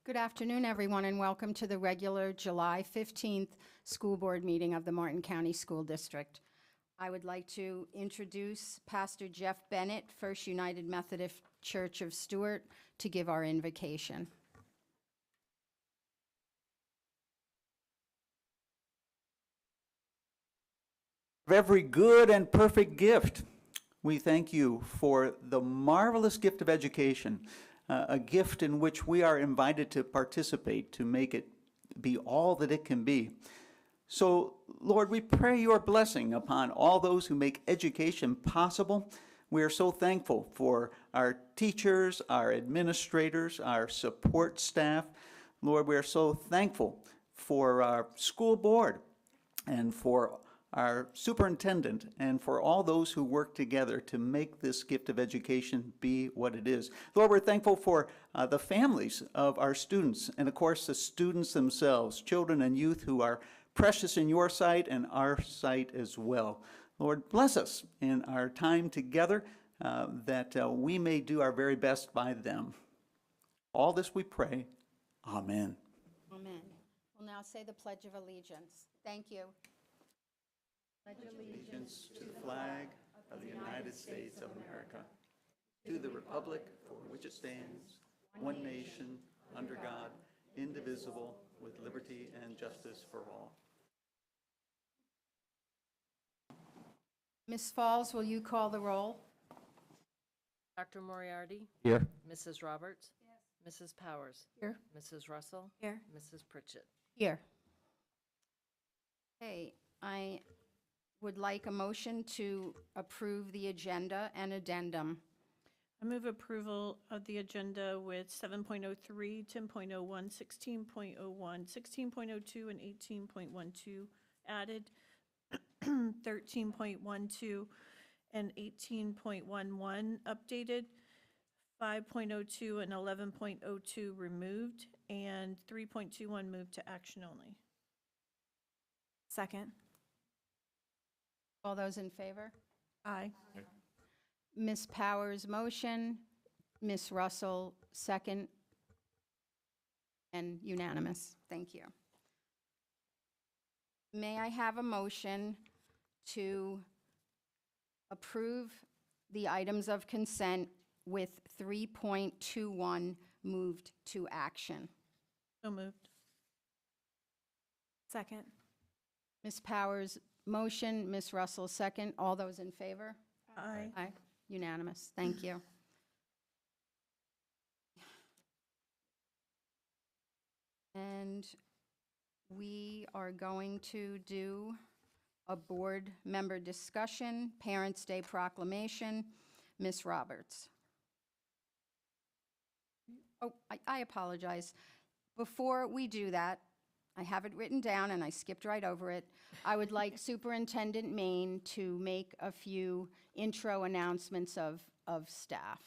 Good afternoon, everyone, and welcome to the regular July 15th school board meeting of the Martin County School District. I would like to introduce Pastor Jeff Bennett, First United Methodist Church of Stuart, to give our invocation. Of every good and perfect gift, we thank you for the marvelous gift of education, a gift in which we are invited to participate to make it be all that it can be. So, Lord, we pray your blessing upon all those who make education possible. We are so thankful for our teachers, our administrators, our support staff. Lord, we are so thankful for our school board and for our superintendent, and for all those who work together to make this gift of education be what it is. Lord, we're thankful for the families of our students, and of course the students themselves, children and youth who are precious in your sight and our sight as well. Lord, bless us in our time together, that we may do our very best by them. All this we pray. Amen. Amen. We'll now say the Pledge of Allegiance. Thank you. Pledge allegiance to the flag of the United States of America, to the republic for which it stands, one nation, under God, indivisible, with liberty and justice for all. Ms. Falls, will you call the roll? Dr. Moriarty? Here. Mrs. Roberts? Yes. Mrs. Powers? Here. Mrs. Russell? Here. Mrs. Pritchett? Here. Okay, I would like a motion to approve the agenda and addendum. I move approval of the agenda with 7.03, 10.01, 16.01, 16.02, and 18.12 added, 13.12 and 18.11 updated, 5.02 and 11.02 removed, and 3.21 moved to action only. Second. All those in favor? Aye. Ms. Powers, motion. Ms. Russell, second. And unanimous. Thank you. May I have a motion to approve the items of consent with 3.21 moved to action? So moved. Second. Ms. Powers, motion. Ms. Russell, second. All those in favor? Aye. Aye. Unanimous. Thank you. And we are going to do a board member discussion, Parents' Day proclamation. Ms. Roberts. Oh, I apologize. Before we do that, I have it written down and I skipped right over it. I would like Superintendent Main to make a few intro announcements of staff.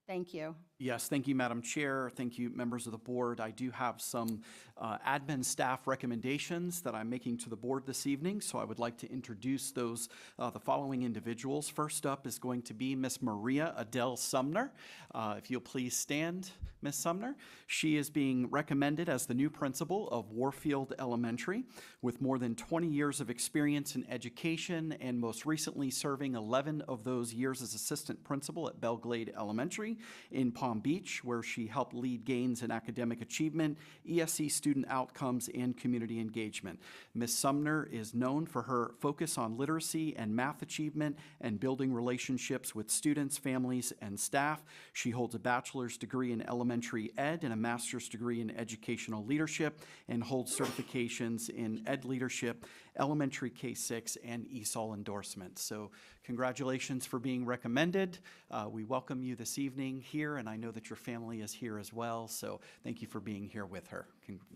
Thank you. Yes, thank you, Madam Chair. Thank you, members of the board. I do have some admin staff recommendations that I'm making to the board this evening, so I would like to introduce those, the following individuals. First up is going to be Miss Maria Adele Sumner. If you'll please stand, Miss Sumner. She is being recommended as the new principal of Warfield Elementary, with more than 20 years of experience in education, and most recently serving 11 of those years as assistant principal at Belglade Elementary in Palm Beach, where she helped lead gains in academic achievement, ESE student outcomes, and community engagement. Ms. Sumner is known for her focus on literacy and math achievement and building relationships with students, families, and staff. She holds a bachelor's degree in elementary ed and a master's degree in educational leadership, and holds certifications in ed leadership, elementary K-6, and ESOL endorsements. So congratulations for being recommended. We welcome you this evening here, and I know that your family is here as well, so thank you for being here with her.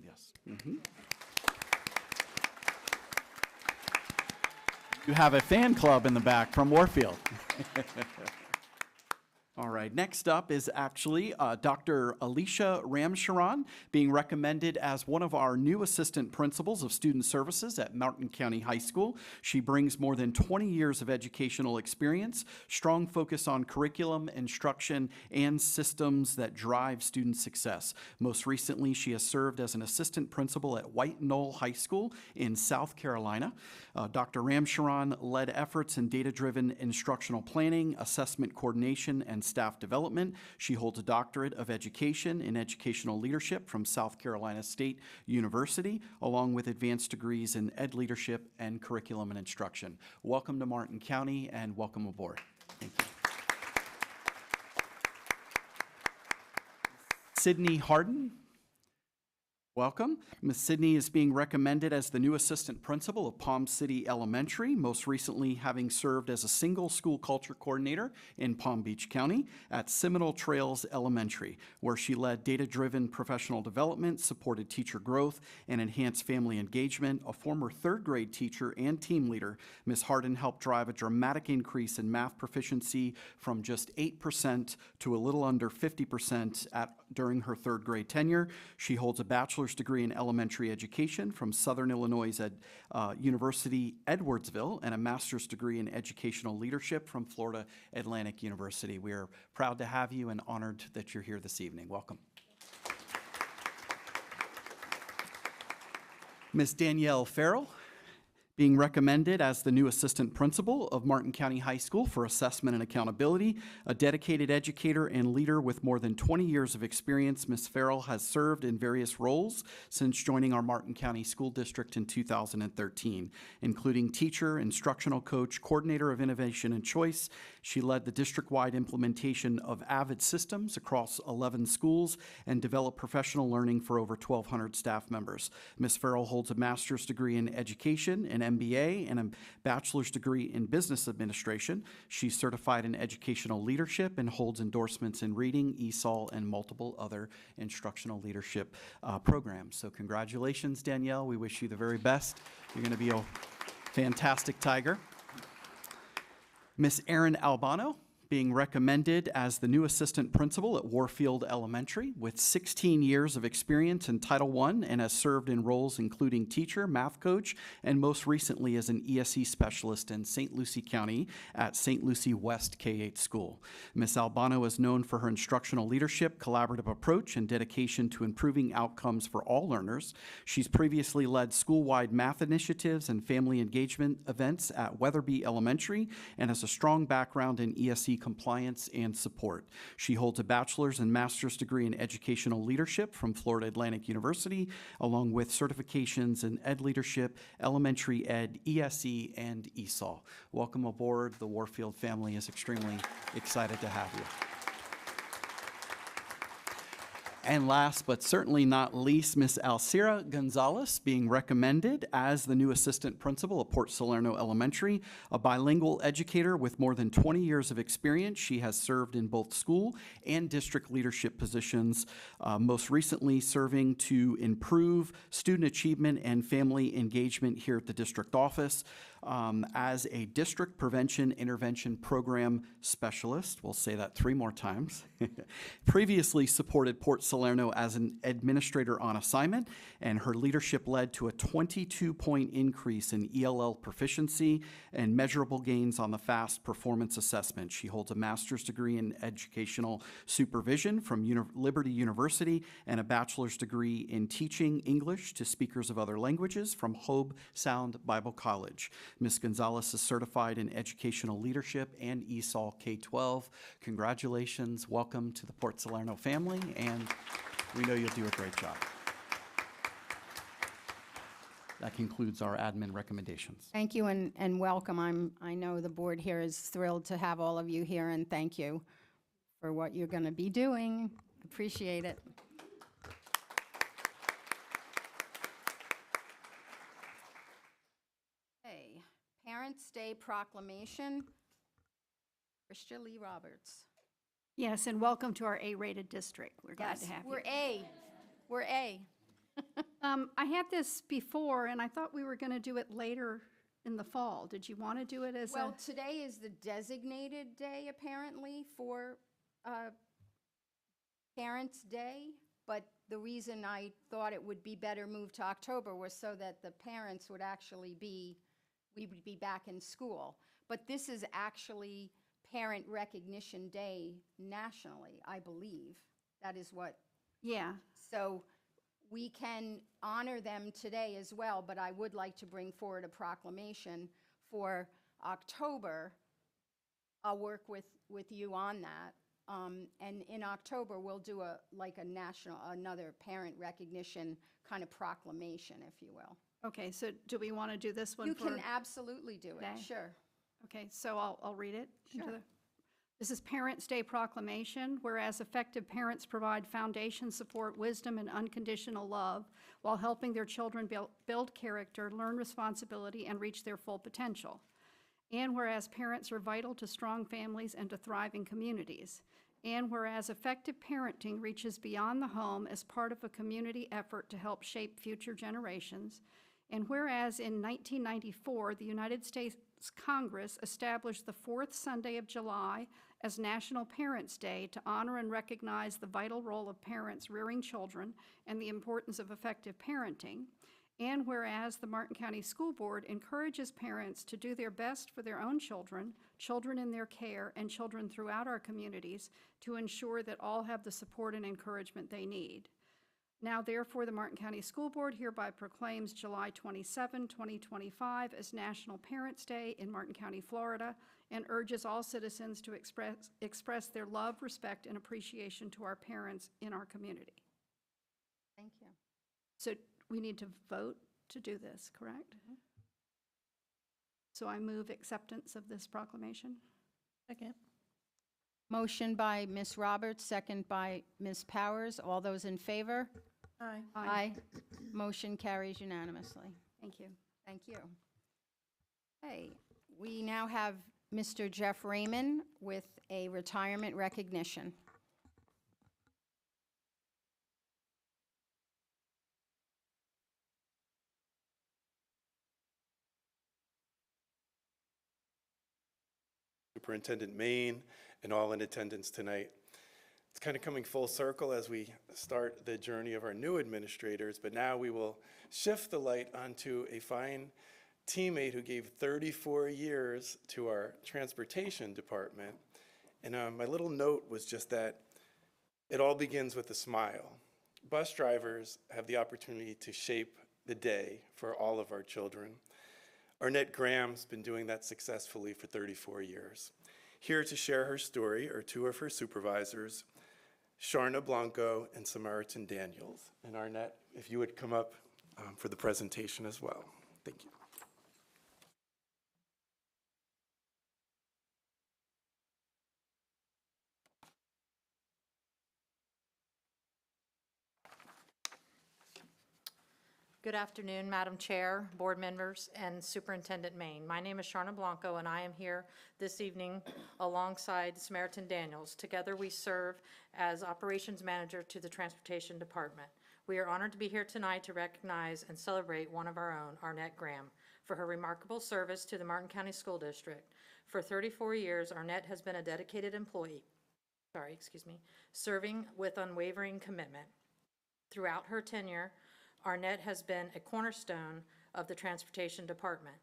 Yes. You have a fan club in the back from Warfield. All right, next up is actually Dr. Alicia Ramcharan, being recommended as one of our new assistant principals of student services at Martin County High School. She brings more than 20 years of educational experience, strong focus on curriculum, instruction, and systems that drive student success. Most recently, she has served as an assistant principal at White Knoll High School in South Carolina. Dr. Ramcharan led efforts in data-driven instructional planning, assessment coordination, and staff development. She holds a doctorate of education in educational leadership from South Carolina State University, along with advanced degrees in ed leadership and curriculum and instruction. Welcome to Martin County and welcome aboard. Thank you. Sydney Harden. Welcome. Ms. Sydney is being recommended as the new assistant principal of Palm City Elementary, most recently having served as a single school culture coordinator in Palm Beach County at Seminole Trails Elementary, where she led data-driven professional development, supported teacher growth, and enhanced family engagement. A former third grade teacher and team leader, Ms. Harden helped drive a dramatic increase in math proficiency from just 8% to a little under 50% during her third grade tenure. She holds a bachelor's degree in elementary education from Southern Illinois University Edwardsville and a master's degree in educational leadership from Florida Atlantic University. We are proud to have you and honored that you're here this evening. Welcome. Ms. Danielle Farrell, being recommended as the new assistant principal of Martin County High School for assessment and accountability. A dedicated educator and leader with more than 20 years of experience, Ms. Farrell has served in various roles since joining our Martin County School District in 2013, including teacher, instructional coach, coordinator of innovation and choice. She led the district-wide implementation of AVID systems across 11 schools and developed professional learning for over 1,200 staff members. Ms. Farrell holds a master's degree in education and MBA and a bachelor's degree in business administration. She's certified in educational leadership and holds endorsements in reading, ESOL, and multiple other instructional leadership programs. So congratulations, Danielle. We wish you the very best. You're going to be a fantastic Tiger. Miss Erin Albano, being recommended as the new assistant principal at Warfield Elementary with 16 years of experience in Title I and has served in roles including teacher, math coach, and most recently as an ESE specialist in St. Lucie County at St. Lucie West K-8 School. Ms. Albano is known for her instructional leadership, collaborative approach, and dedication to improving outcomes for all learners. She's previously led school-wide math initiatives and family engagement events at Weatherby Elementary and has a strong background in ESE compliance and support. She holds a bachelor's and master's degree in educational leadership from Florida Atlantic University, along with certifications in ed leadership, elementary ed, ESE, and ESOL. Welcome aboard. The Warfield family is extremely excited to have you. And last but certainly not least, Ms. Alcira Gonzalez, being recommended as the new assistant principal of Port Salerno Elementary, a bilingual educator with more than 20 years of experience. She has served in both school and district leadership positions, most recently serving to improve student achievement and family engagement here at the district office. As a district prevention intervention program specialist, we'll say that 3 more times, previously supported Port Salerno as an administrator on assignment, and her leadership led to a 22-point increase in ELL proficiency and measurable gains on the FAST performance assessment. She holds a master's degree in educational supervision from Liberty University and a bachelor's degree in teaching English to speakers of other languages from Hobe Sound Bible College. Ms. Gonzalez is certified in educational leadership and ESOL K-12. Congratulations. Welcome to the Port Salerno family, and we know you'll do a great job. That concludes our admin recommendations. Thank you and welcome. I know the board here is thrilled to have all of you here, and thank you for what you're going to be doing. Appreciate it. Okay, Parents' Day proclamation. Krista Lee Roberts. Yes, and welcome to our A-rated district. We're glad to have you. We're A. We're A. I had this before, and I thought we were going to do it later in the fall. Did you want to do it as Well, today is the designated day, apparently, for Parents' Day, but the reason I thought it would be better moved to October was so that the parents would actually be, we would be back in school. But this is actually Parent Recognition Day nationally, I believe. That is what, Yeah, so we can honor them today as well, but I would like to bring forward a proclamation for October. I'll work with you on that. And in October, we'll do another parent recognition kind of proclamation, if you will. okay, so do we want to do this one You for? can absolutely do it, today? sure. Okay, so I'll read it. into Sure. the- This is Parents' Day Proclamation, whereas effective parents provide foundation support, wisdom, and unconditional love while helping their children build character, learn responsibility, and reach their full potential. And whereas parents are vital to strong families and to thriving communities. And whereas effective parenting reaches beyond the home as part of a community effort to help shape future generations. And whereas in 1994, the United States Congress established the fourth Sunday of July as National Parents' Day to honor and recognize the vital role of parents rearing children and the importance of effective parenting. And whereas the Martin County School Board encourages parents to do their best for their own children, children in their care, and children throughout our communities to ensure that all have the support and encouragement they need. Now therefore, the Martin County School Board hereby proclaims July 27, 2025 as National Parents' Day in Martin County, Florida, and urges all citizens to express their love, respect, and appreciation to our parents in our community. Thank you. So we need to vote to do this, correct? So I move acceptance of this proclamation. Second. Motion by Ms. Roberts, second by Ms. Powers. All those in favor? Aye. Aye. Motion carries unanimously. Thank you. Thank you. Okay, we now have Mr. Jeff Raymond with a retirement recognition. Superintendent Maine, and all in attendance tonight. It's kind of coming full circle as we start the journey of our new administrators, but now we will shift the light onto a fine teammate who gave 34 years to our transportation department. And my little note was just that it all begins with a smile. Bus drivers have the opportunity to shape the day for all of our children. Arnett Graham's been doing that successfully for 34 years. Here to share her story are two of her supervisors, Sharna Blanco and Samaritan Daniels. And Arnett, if you would come up for the presentation as well. Thank you. Good afternoon, Madam Chair, board members, and Superintendent Maine. My name is Sharna Blanco, and I am here this evening alongside Samaritan Daniels. Together, we serve as Operations Manager to the Transportation Department. We are honored to be here tonight to recognize and celebrate one of our own, Arnett Graham, for her remarkable service to the Martin County School District. For 34 years, Arnett has been a dedicated employee, serving with unwavering commitment. Throughout her tenure, Arnett has been a cornerstone of the Transportation Department.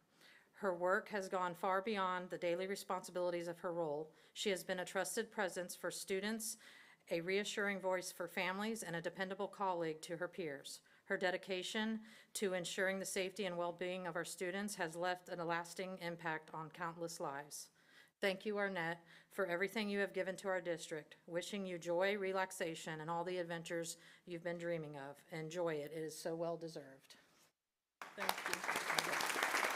Her work has gone far beyond the daily responsibilities of her role. She has been a trusted presence for students, a reassuring voice for families, and a dependable colleague to her peers. Her dedication to ensuring the safety and well-being of our students has left a lasting impact on countless lives. Thank you, Arnett, for everything you have given to our district. Wishing you joy, relaxation, and all the adventures you've been dreaming of. Enjoy it. It is so well deserved. Thank you.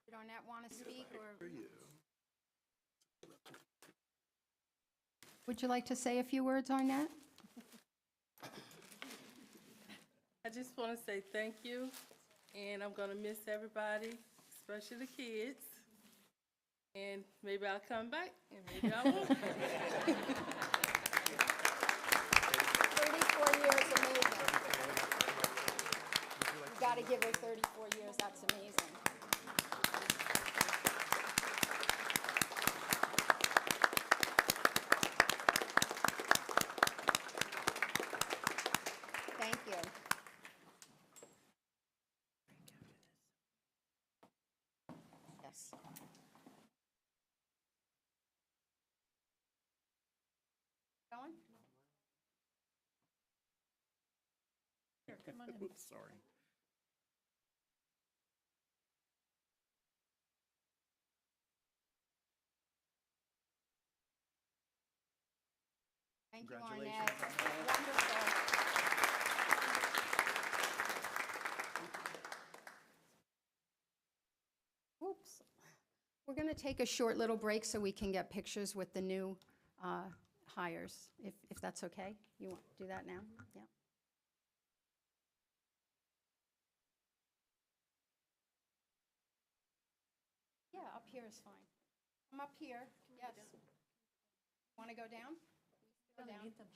Did Arnett want to speak, or? Would you like to say a few words, Arnett? I just want to say thank you, and I'm going to miss everybody, especially the kids. And maybe I'll come back, and maybe I won't. 34 years, amazing. You got to give her 34 years, that's amazing. Come on in. Oops, sorry. Thank you, Congratulations, Arnett. Wonderful. Oops. We're going to take a short little break so we can get pictures with the new hires, if that's okay. You want to do that now? Yeah. Yeah, up here is fine. I'm up here, yes. Want to go down? Go down? Sure.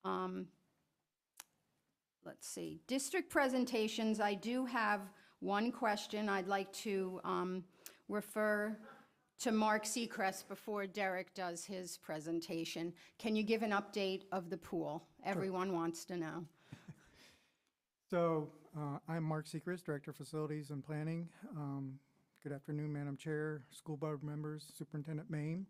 Um, Let's see, district presentations, I do have one question. I'd like to refer to Mark Seacrest before Derek does his presentation. Can you give an update of the pool? Everyone wants to know. So I'm Mark Seacrest, Director of Facilities and Planning. Good afternoon, Madam Chair, school board members, Superintendent Mayne.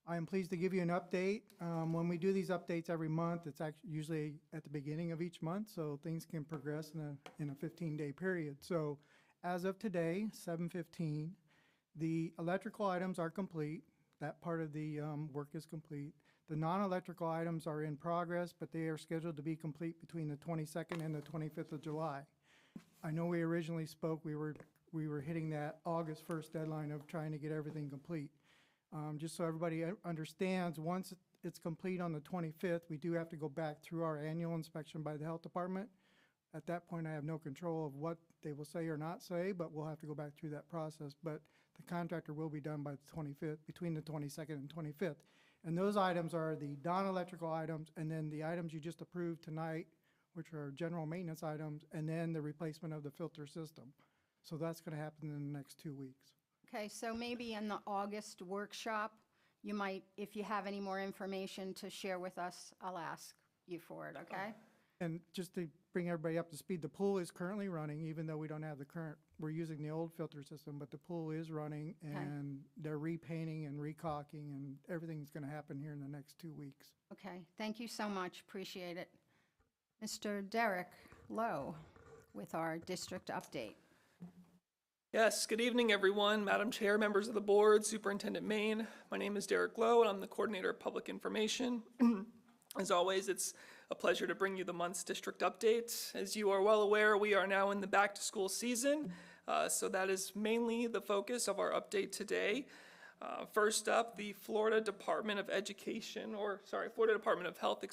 I am pleased to give you an update. When we do these updates every month, it's actually usually at the beginning of each month, so things can progress in a 15-day period. So as of today, 7/15, the electrical items are complete. That part of the work is complete. The non-electrical items are in progress, but they are scheduled to be complete between the 22nd and the 25th of July. I know we originally spoke, we were hitting that August 1st deadline of trying to get everything complete. Just so everybody understands, once it's complete on the 25th, we do have to go back through our annual inspection by the health department. At that point, I have no control of what they will say or not say, but we'll have to go back through that process. But the contractor will be done by the 25th, between the 22nd and 25th. And those items are the non-electrical items, and then the items you just approved tonight, which are general maintenance items, and then the replacement of the filter system. So that's going to happen in the next 2 weeks. Okay, so maybe in the August workshop, you might, if you have any more information to share with us, I'll ask you for it, okay? And just to bring everybody up to speed, the pool is currently running, even though we don't have the current, we're using the old filter system, but the pool is running, and they're repainting and recaulking, and everything's going to happen here in the next 2 weeks. Okay, thank you so much, appreciate it. Mr. Derek Lowe with our district update. Yes, good evening, everyone. Madam Chair, members of the board, Superintendent Main. My name is Derek Lowe, and I'm the Coordinator of Public Information. As always, it's a pleasure to bring you the month's district update. As you are well aware, we are now in the back-to-school season, so that is mainly the focus of our update today. First up, the Florida Department of Health,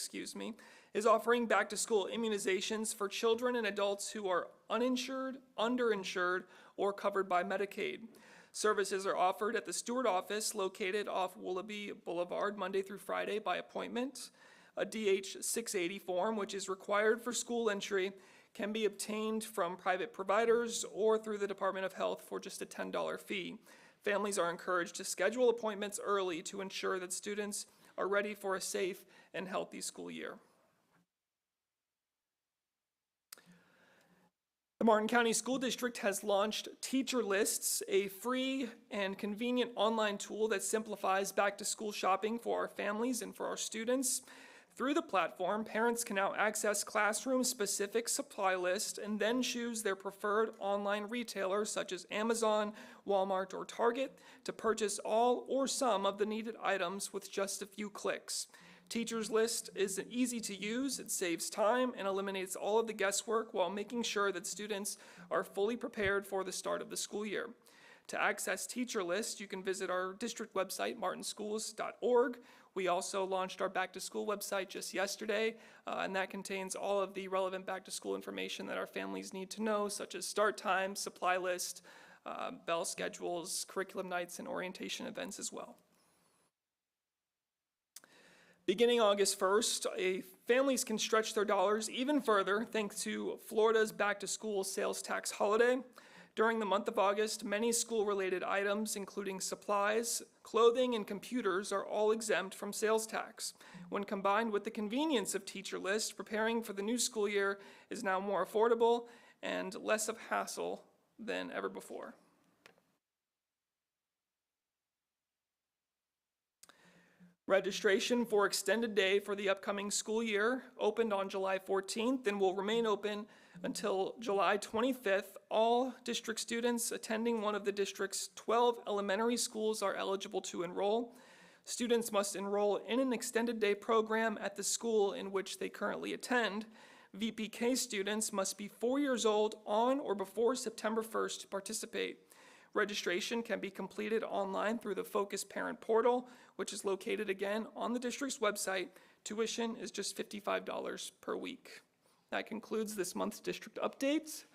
is offering back-to-school immunizations for children and adults who are uninsured, underinsured, or covered by Medicaid. Services are offered at the Stewart office located off Willoughby Boulevard Monday through Friday by appointment. A DH-680 form, which is required for school entry, can be obtained from private providers or through the Department of Health for just a $10 fee. Families are encouraged to schedule appointments early to ensure that students are ready for a safe and healthy school year. The Martin County School District has launched Teacher Lists, a free and convenient online tool that simplifies back-to-school shopping for our families and for our students. Through the platform, parents can now access classroom-specific supply lists and then choose their preferred online retailer such as Amazon, Walmart, or Target to purchase all or some of the needed items with just a few clicks. Teacher's List is easy to use, it saves time, and eliminates all of the guesswork while making sure that students are fully prepared for the start of the school year. To access Teacher List, you can visit our district website, martinschools.org. We also launched our back-to-school website just yesterday, and that contains all of the relevant back-to-school information that our families need to know, such as start time, supply list, bell schedules, curriculum nights, and orientation events as well. Beginning August 1st, families can stretch their dollars even further thanks to Florida's back-to-school sales tax holiday. During the month of August, many school-related items, including supplies, clothing, and computers, are all exempt from sales tax. When combined with the convenience of Teacher List, preparing for the new school year is now more affordable and less of hassle than ever before. Registration for Extended Day for the upcoming school year opened on July 14th and will remain open until July 25th. All district students attending one of the district's 12 elementary schools are eligible to enroll. Students must enroll in an Extended Day program at the school in which they currently attend. VPK students must be 4 years old on or before September 1st to participate. Registration can be completed online through the Focus Parent Portal, which is located again on the district's website. Tuition is just $55 per week. That concludes this month's district updates.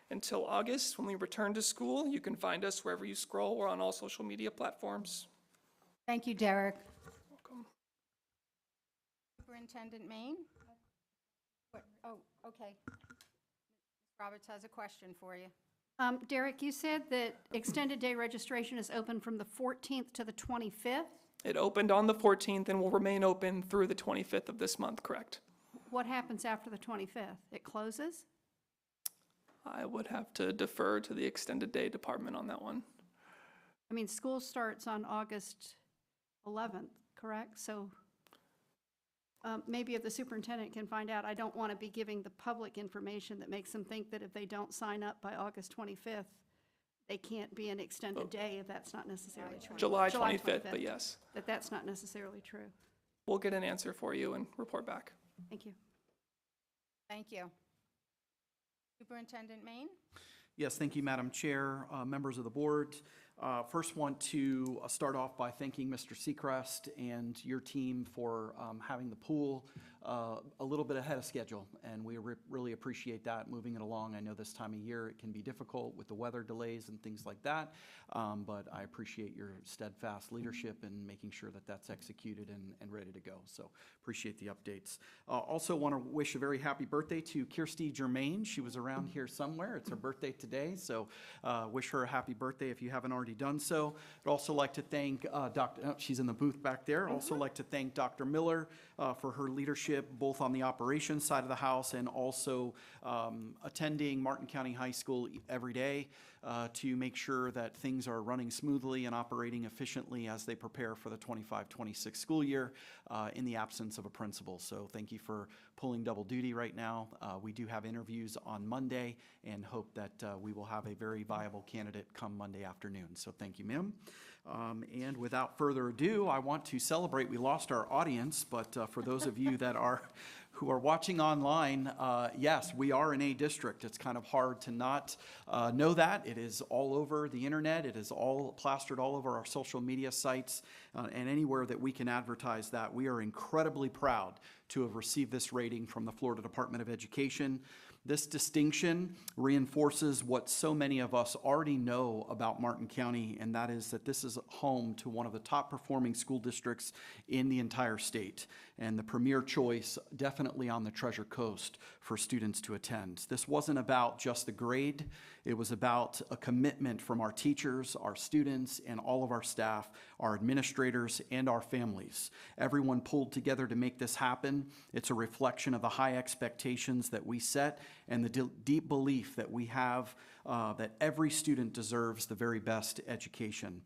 Until August, when we return to school, you can find us wherever you scroll or on all social media platforms. Thank you, Derek. Welcome. Superintendent Main? Oh, okay. Ms. Roberts has a question for you. Derek, you said that Extended Day registration is open from the 14th to the 25th? It opened on the 14th and will remain open through the 25th of this month, correct? What happens after the 25th? It closes? I would have to defer to the Extended Day department on that one. I mean, school starts on August 11th, correct? So maybe if the superintendent can find out, I don't want to be giving the public information that makes them think that if they don't sign up by August 25th, they can't be an extended day if that's not necessarily true. July 25th, but yes. That's not necessarily true. We'll get an answer for you and report back. Thank you. Thank you. Superintendent Main? Yes, thank you, Madam Chair, members of the board. First want to start off by thanking Mr. Seacrest and your team for having the pool a little bit ahead of schedule, and we really appreciate that, moving it along. I know this time of year it can be difficult with the weather delays and things like that, but I appreciate your steadfast leadership in making sure that that's executed and ready to go. So appreciate the updates. Also want to wish a very happy birthday to Kirsty Germain. She was around here somewhere. It's her birthday today, so wish her a happy birthday if you haven't already done so. I'd also like to thank she's in the booth back there. Also like to thank Dr. Miller for her leadership leadership, both on the operations side of the house and also attending Martin County High School every day to make sure that things are running smoothly and operating efficiently as they prepare for the 25-26 school year in the absence of a principal. So thank you for pulling double duty right now. We do have interviews on Monday and hope that we will have a very viable candidate come Monday afternoon. So thank you, ma'am. And without further ado, I want to celebrate. We lost our audience, but for those of you that are who are watching online, yes, we are an A district. It's kind of hard to not know that. It is all over the internet. It is all plastered all over our social media sites and anywhere that we can advertise that. We are incredibly proud to have received this rating from the Florida Department of Education. This distinction reinforces what so many of us already know about Martin County, and that is that this is home to one of the top performing school districts in the entire state, and the premier choice definitely on the Treasure Coast for students to attend. This wasn't about just the grade. It was about a commitment from our teachers, our students, and all of our staff, our administrators, and our families. Everyone pulled together to make this happen. It's a reflection of the high expectations that we set and the deep belief that we have that every student deserves the very best education.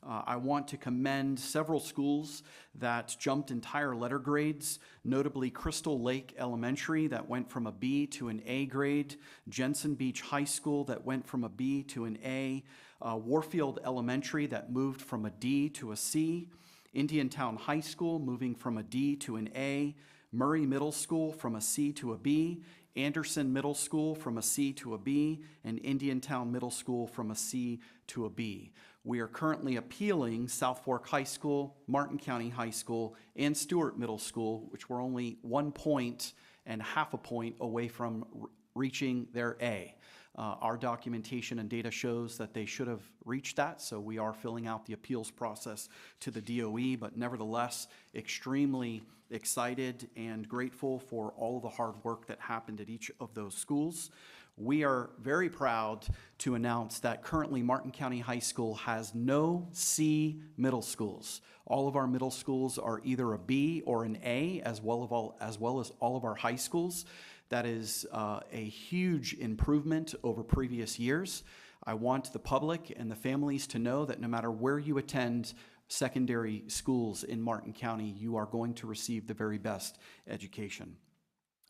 I want to commend several schools that jumped entire letter grades, notably Crystal Lake Elementary that went from a B to an A grade, Jensen Beach High School that went from a B to an A, Warfield Elementary that moved from a D to a C, Indiantown High School moving from a D to an A, Murray Middle School from a C to a B, Anderson Middle School from a C to a B, and Indiantown Middle School from a C to a B. We are currently appealing South Fork High School, Martin County High School, and Stewart Middle School, which were only 1 point and half a point away from reaching their A. Our documentation and data shows that they should have reached that, so we are filling out the appeals process to the DOE, but nevertheless, extremely excited and grateful for all of the hard work that happened at each of those schools. We are very proud to announce that currently Martin County High School has no C middle schools. All of our middle schools are either a B or an A, as well as all of our high schools. That is a huge improvement over previous years. I want the public and the families to know that no matter where you attend secondary schools in Martin County, you are going to receive the very best education.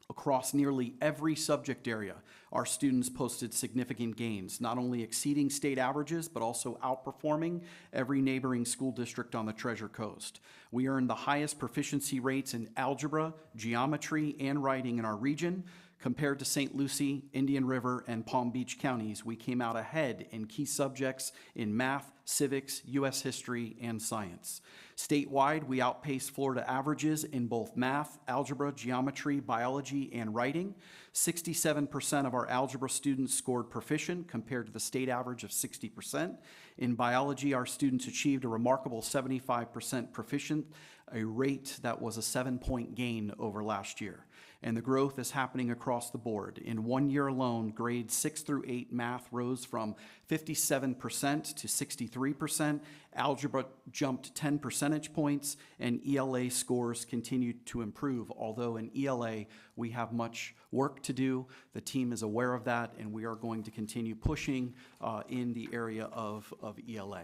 Across nearly every subject area, our students posted significant gains, not only exceeding state averages, but also outperforming every neighboring school district on the Treasure Coast. We earned the highest proficiency rates in algebra, geometry, and writing in our region. Compared to St. Lucie, Indian River, and Palm Beach counties, we came out ahead in key subjects in math, civics, U.S. history, and science. Statewide, we outpaced Florida averages in both math, algebra, geometry, biology, and writing. 67% of our algebra students scored proficient compared to the state average of 60%. In biology, our students achieved a remarkable 75% proficient, a rate that was a 7-point gain over last year. And the growth is happening across the board. In 1 year alone, grades 6 through 8 math rose from 57% to 63%. Algebra jumped 10 percentage points, and ELA scores continued to improve. Although in ELA, we have much work to do. The team is aware of that, and we are going to continue pushing in the area of ELA.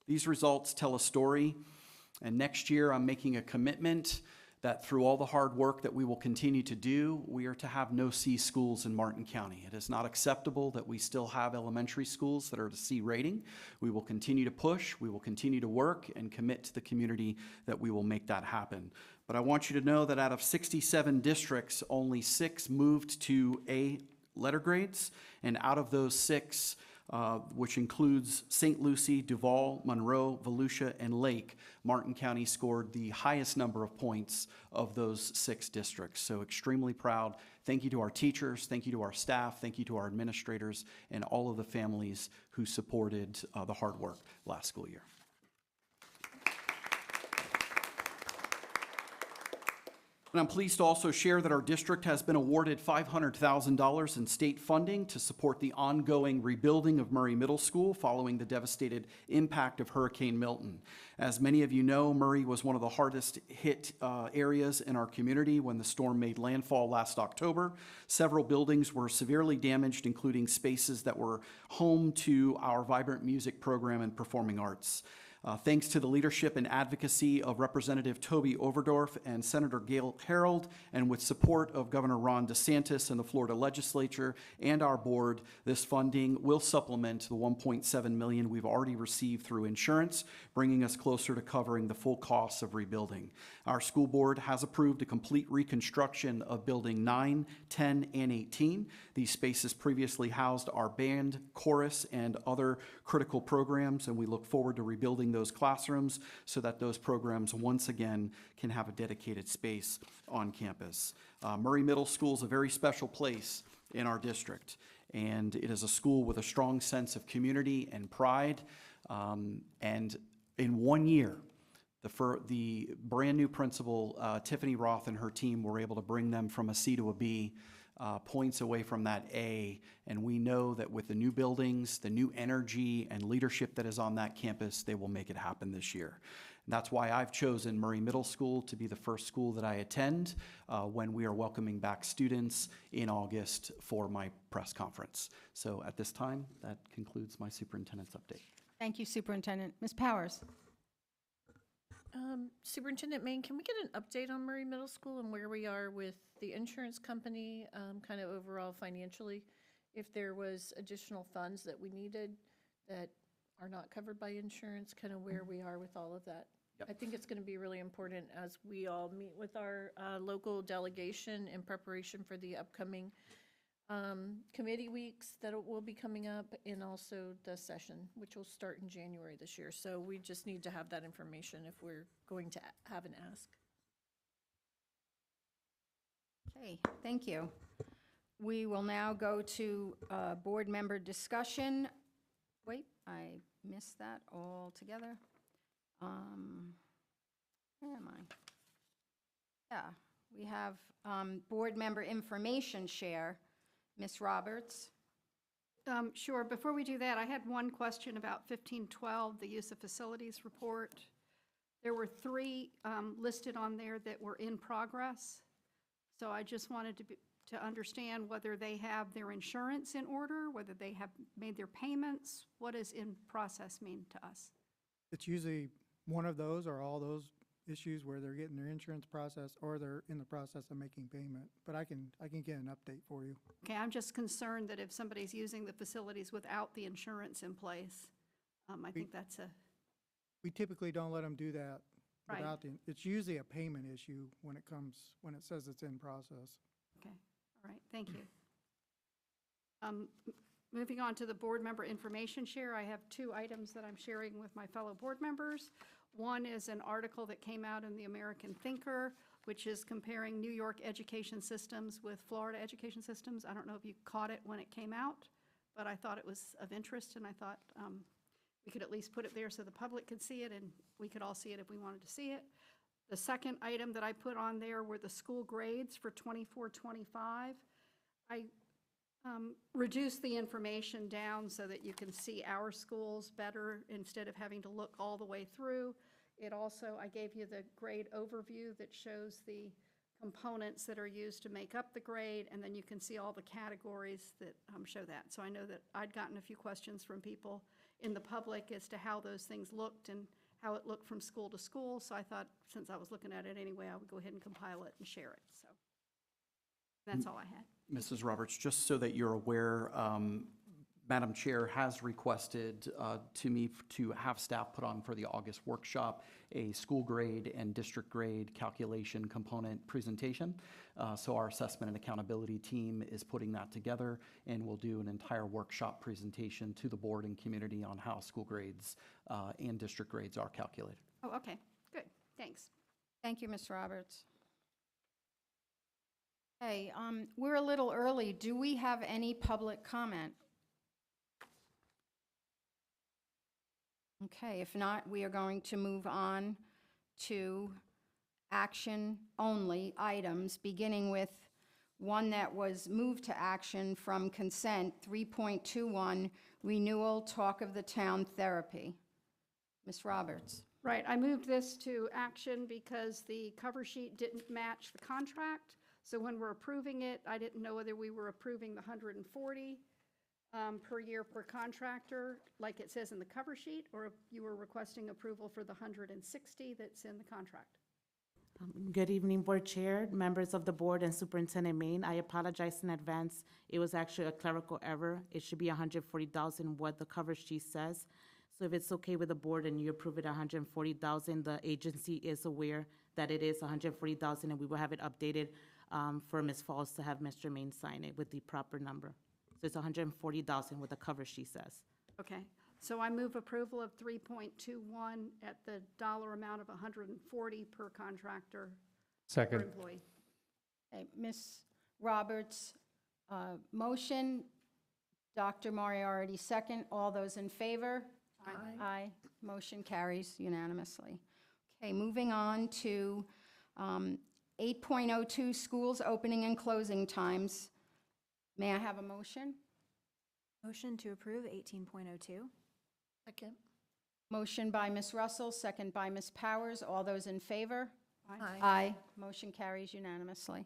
These results tell a story, and next year I'm making a commitment that through all the hard work that we will continue to do, we are to have no C schools in Martin County. It is not acceptable that we still have elementary schools that are at a C rating. We will continue to push, we will continue to work, and commit to the community that we will make that happen. But I want you to know that out of 67 districts, only 6 moved to A letter grades, and out of those 6, which includes St. Lucie, Duval, Monroe, Volusia, and Lake, Martin County scored the highest number of points of those 6 districts. So extremely proud. Thank you to our teachers, thank you to our staff, thank you to our administrators, and all of the families who supported the hard work last school year. And I'm pleased to also share that our district has been awarded $500,000 in state funding to support the ongoing rebuilding of Murray Middle School following the devastated impact of Hurricane Milton. As many of you know, Murray was one of the hardest hit areas in our community when the storm made landfall last October. Several buildings were severely damaged, including spaces that were home to our vibrant music program and performing arts. Thanks to the leadership and advocacy of Representative Toby Overdorf and Senator Gail Harold, and with support of Governor Ron DeSantis and the Florida legislature and our board, this funding will supplement the $1.7 million we've already received through insurance, bringing us closer to covering the full costs of rebuilding. Our school board has approved a complete reconstruction of Building 9, 10, and 18. These spaces previously housed our band, chorus, and other critical programs, and we look forward to rebuilding those classrooms so that those programs once again can have a dedicated space on campus. Murray Middle School is a very special place in our district, and it is a school with a strong sense of community and pride. And in 1 year, the brand new principal, Tiffany Roth, and her team were able to bring them from a C to a B, points away from that A, and we know that with the new buildings, the new energy and leadership that is on that campus, they will make it happen this year. And that's why I've chosen Murray Middle School to be the first school that I attend when we are welcoming back students in August for my press conference. So at this time, that concludes my superintendent's update. Thank you, Superintendent. Ms. Powers? Superintendent Main, can we get an update on Murray Middle School and where we are with the insurance company, kind of overall financially? If there was additional funds that we needed that are not covered by insurance, kind of where we are with all of that? Yep. I think it's going to be really important as we all meet with our local delegation in preparation for the upcoming committee weeks that will be coming up, and also the session, which will start in January this year. So we just need to have that information if we're going to have an ask. Okay, thank you. We will now go to board member discussion. Wait, I missed that altogether. Where am I? Yeah, we have board member information share. Ms. Roberts? Sure. Before we do that, I had one question about 1512, the use of facilities report. There were 3 listed on there that were in progress. So I just wanted to understand whether they have their insurance in order, whether they have made their payments. What does in process mean to us? It's usually one of those or all those issues where they're getting their insurance process or they're in the process of making payment. But I can get an update for you. Okay, I'm just concerned that if somebody's using the facilities without the insurance in place, I think that's a, We typically don't let them do that Right. without it's usually a payment issue when it says it's in process. okay, all right, thank you. Moving on to the board member information share, I have 2 items that I'm sharing with my fellow board members. One is an article that came out in the American Thinker, which is comparing New York education systems with Florida education systems. I don't know if you caught it when it came out, but I thought it was of interest, and I thought we could at least put it there so the public could see it, and we could all see it if we wanted to see it. The second item that I put on there were the school grades for 24-25. I reduce the information down so that you can see our schools better instead of having to look all the way through. It also, I gave you the grade overview that shows the components that are used to make up the grade, and then you can see all the categories that show that. So I know that I'd gotten a few questions from people in the public as to how those things looked and how it looked from school to school. So I thought, since I was looking at it anyway, I would go ahead and compile it and share it. So that's all I had. Mrs. Roberts, just so that you're aware, Madam Chair has requested to me to have staff put on for the August workshop a school grade and district grade calculation component presentation. So our assessment and accountability team is putting that together, and we'll do an entire workshop presentation to the board and community on how school grades and district grades are calculated. Oh, okay, good, thanks. Thank you, Ms. Roberts. Okay, we're a little early. Do we have any public comment? Okay, if not, we are going to move on to action-only items, beginning with one that was moved to action from consent, 3.21, renewal talk of the town therapy. Ms. Roberts. Right, I moved this to action because the cover sheet didn't match the contract. So when we're approving it, I didn't know whether we were approving the 140 per year per contractor, like it says in the cover sheet, or if you were requesting approval for the 160 that's in the contract. Good evening, Board Chair, members of the board, and Superintendent Main. I apologize in advance. It was actually a clerical error. It should be $140,000 what the cover sheet says. So if it's okay with the board and you approve it $140,000, the agency is aware that it is $140,000, and we will have it updated for Ms. Falls to have Mr. Main sign it with the proper number. So it's $140,000 what the cover sheet says. Okay, so I move approval of 3.21 at the dollar amount of 140 per contractor per Second. employee. Okay, Ms. Roberts, motion, Dr. Moriarty second. All those in favor? Aye. Aye. Motion carries unanimously. Okay, moving on to 8.02, schools opening and closing times. May I have a motion? Motion to approve 18.02. Second. Motion by Ms. Russell, second by Ms. Powers. All those in favor? Aye. Aye. Motion carries unanimously.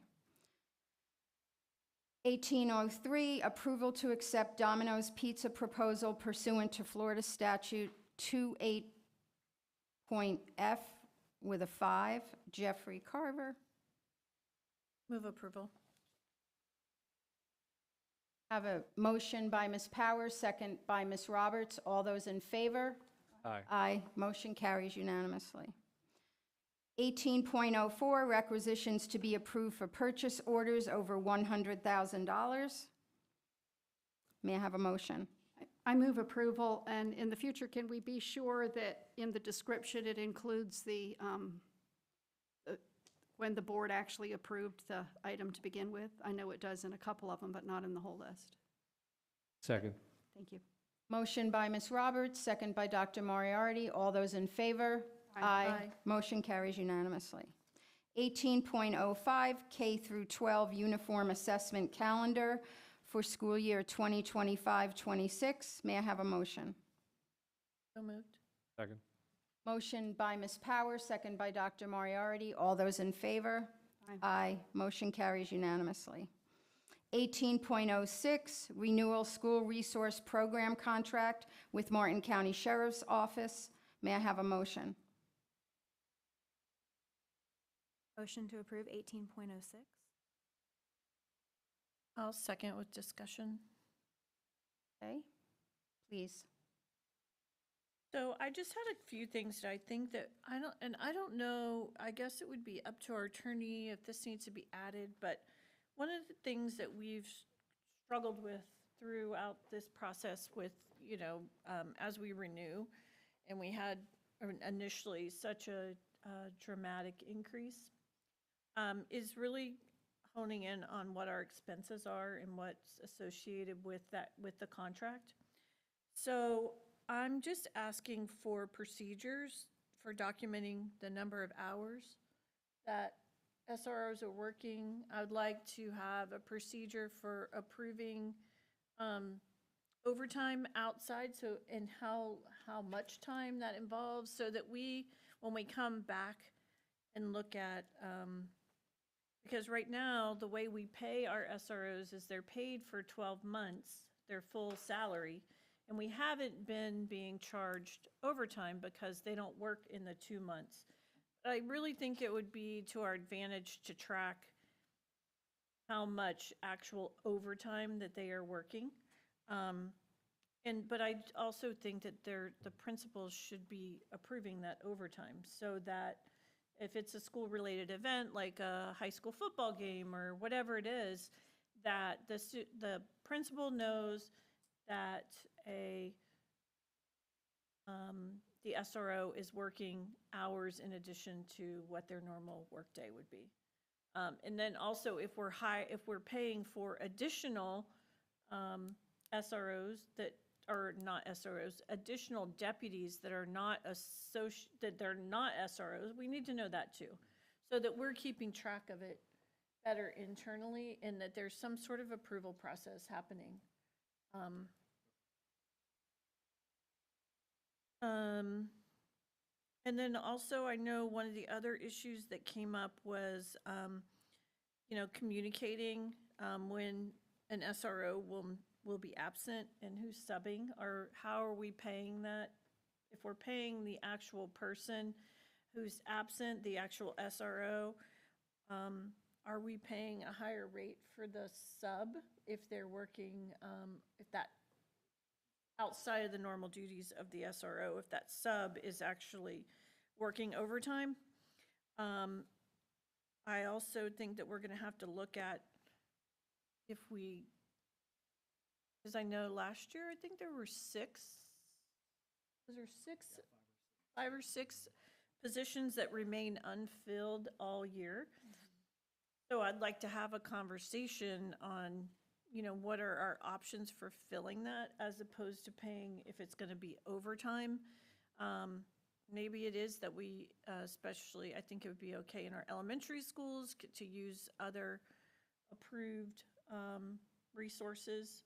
1803, approval to accept Domino's Pizza proposal pursuant to Florida Statute 28.F with a 5. Jeffrey Carver. Move approval. Have a motion by Ms. Powers, second by Ms. Roberts. All those in favor? Aye. Aye. Motion carries unanimously. 18.04, requisitions to be approved for purchase orders over $100,000. May I have a motion? I move approval, and in the future, can we be sure that in the description it includes the when the board actually approved the item to begin with? I know it does in a couple of them, but not in the whole list. Second. Thank you. Motion by Ms. Roberts, second by Dr. Moriarty. All those in favor? Aye. Motion carries unanimously. 18.05, K through 12 uniform assessment calendar for school year 2025-26. May I have a motion? So moved. Second. Motion by Ms. Powers, second by Dr. Moriarty. All those in favor? Aye. Motion carries unanimously. 18.06, renewal school resource program contract with Martin County Sheriff's Office. May I have a motion? Motion to approve 18.06. I'll second with discussion. Okay, please. So I just had a few things that I think that I don't know, I guess it would be up to our attorney if this needs to be added, but one of the things that we've struggled with throughout this process with, as we renew, and we had initially such a dramatic increase, is really honing in on what our expenses are and what's associated with that, with the contract. So I'm just asking for procedures for documenting the number of hours that SROs are working. I would like to have a procedure for approving overtime outside, and how much time that involves, so that when we come back and look at, because right now, the way we pay our SROs is they're paid for 12 months, their full salary, and we haven't been being charged overtime because they don't work in the 2 months. I really think it would be to our advantage to track how much actual overtime that they are working. But I also think that the principals should be approving that overtime, so that if it's a school-related event, like a high school football game or whatever it is, that the principal knows that the SRO is working hours in addition to what their normal workday would be. And then also, if we're paying for additional SROs that are not SROs, additional deputies that are not SROs, we need to know that too. so that we're keeping track of it better internally and that there's some sort of approval process happening. And then also, I know one of the other issues that came up was, communicating when an SRO will be absent and who's subbing, or how are we paying that? If we're paying the actual person who's absent, the actual SRO, are we paying a higher rate for the sub if they're working, if that outside of the normal duties of the SRO, if that sub is actually working overtime? I also think that we're gonna have to look at if we, because I know last year, I think there were five or six positions that remain unfilled all year. So I'd like to have a conversation on, what are our options for filling that as opposed to paying if it's gonna be overtime. Maybe it is that we, especially, I think it would be okay in our elementary schools to use other approved resources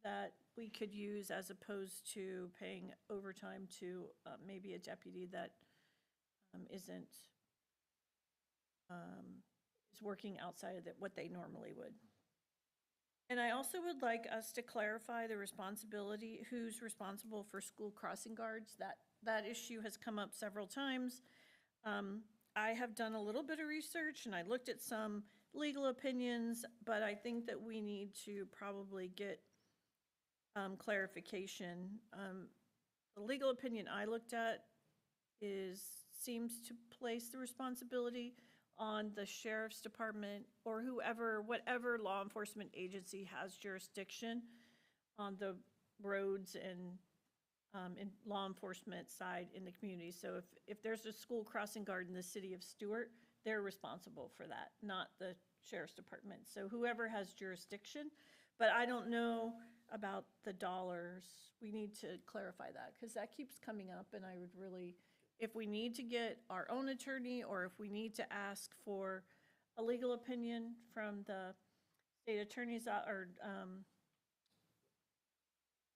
that we could use as opposed to paying overtime to maybe a deputy that isn't, is working outside of what they normally would. And I also would like us to clarify the responsibility, who's responsible for school crossing guards. That issue has come up several times. I have done a little bit of research and I looked at some legal opinions, but I think that we need to probably get clarification. The legal opinion I looked at seems to place the responsibility on the sheriff's department or whatever law enforcement agency has jurisdiction on the roads and in law enforcement side in the community. So if there's a school crossing guard in the city of Stewart, they're responsible for that, not the sheriff's department. So whoever has jurisdiction, but I don't know about the dollars. We need to clarify that because that keeps coming up, and I would really, if we need to get our own attorney or if we need to ask for a legal opinion from the state attorney's or oh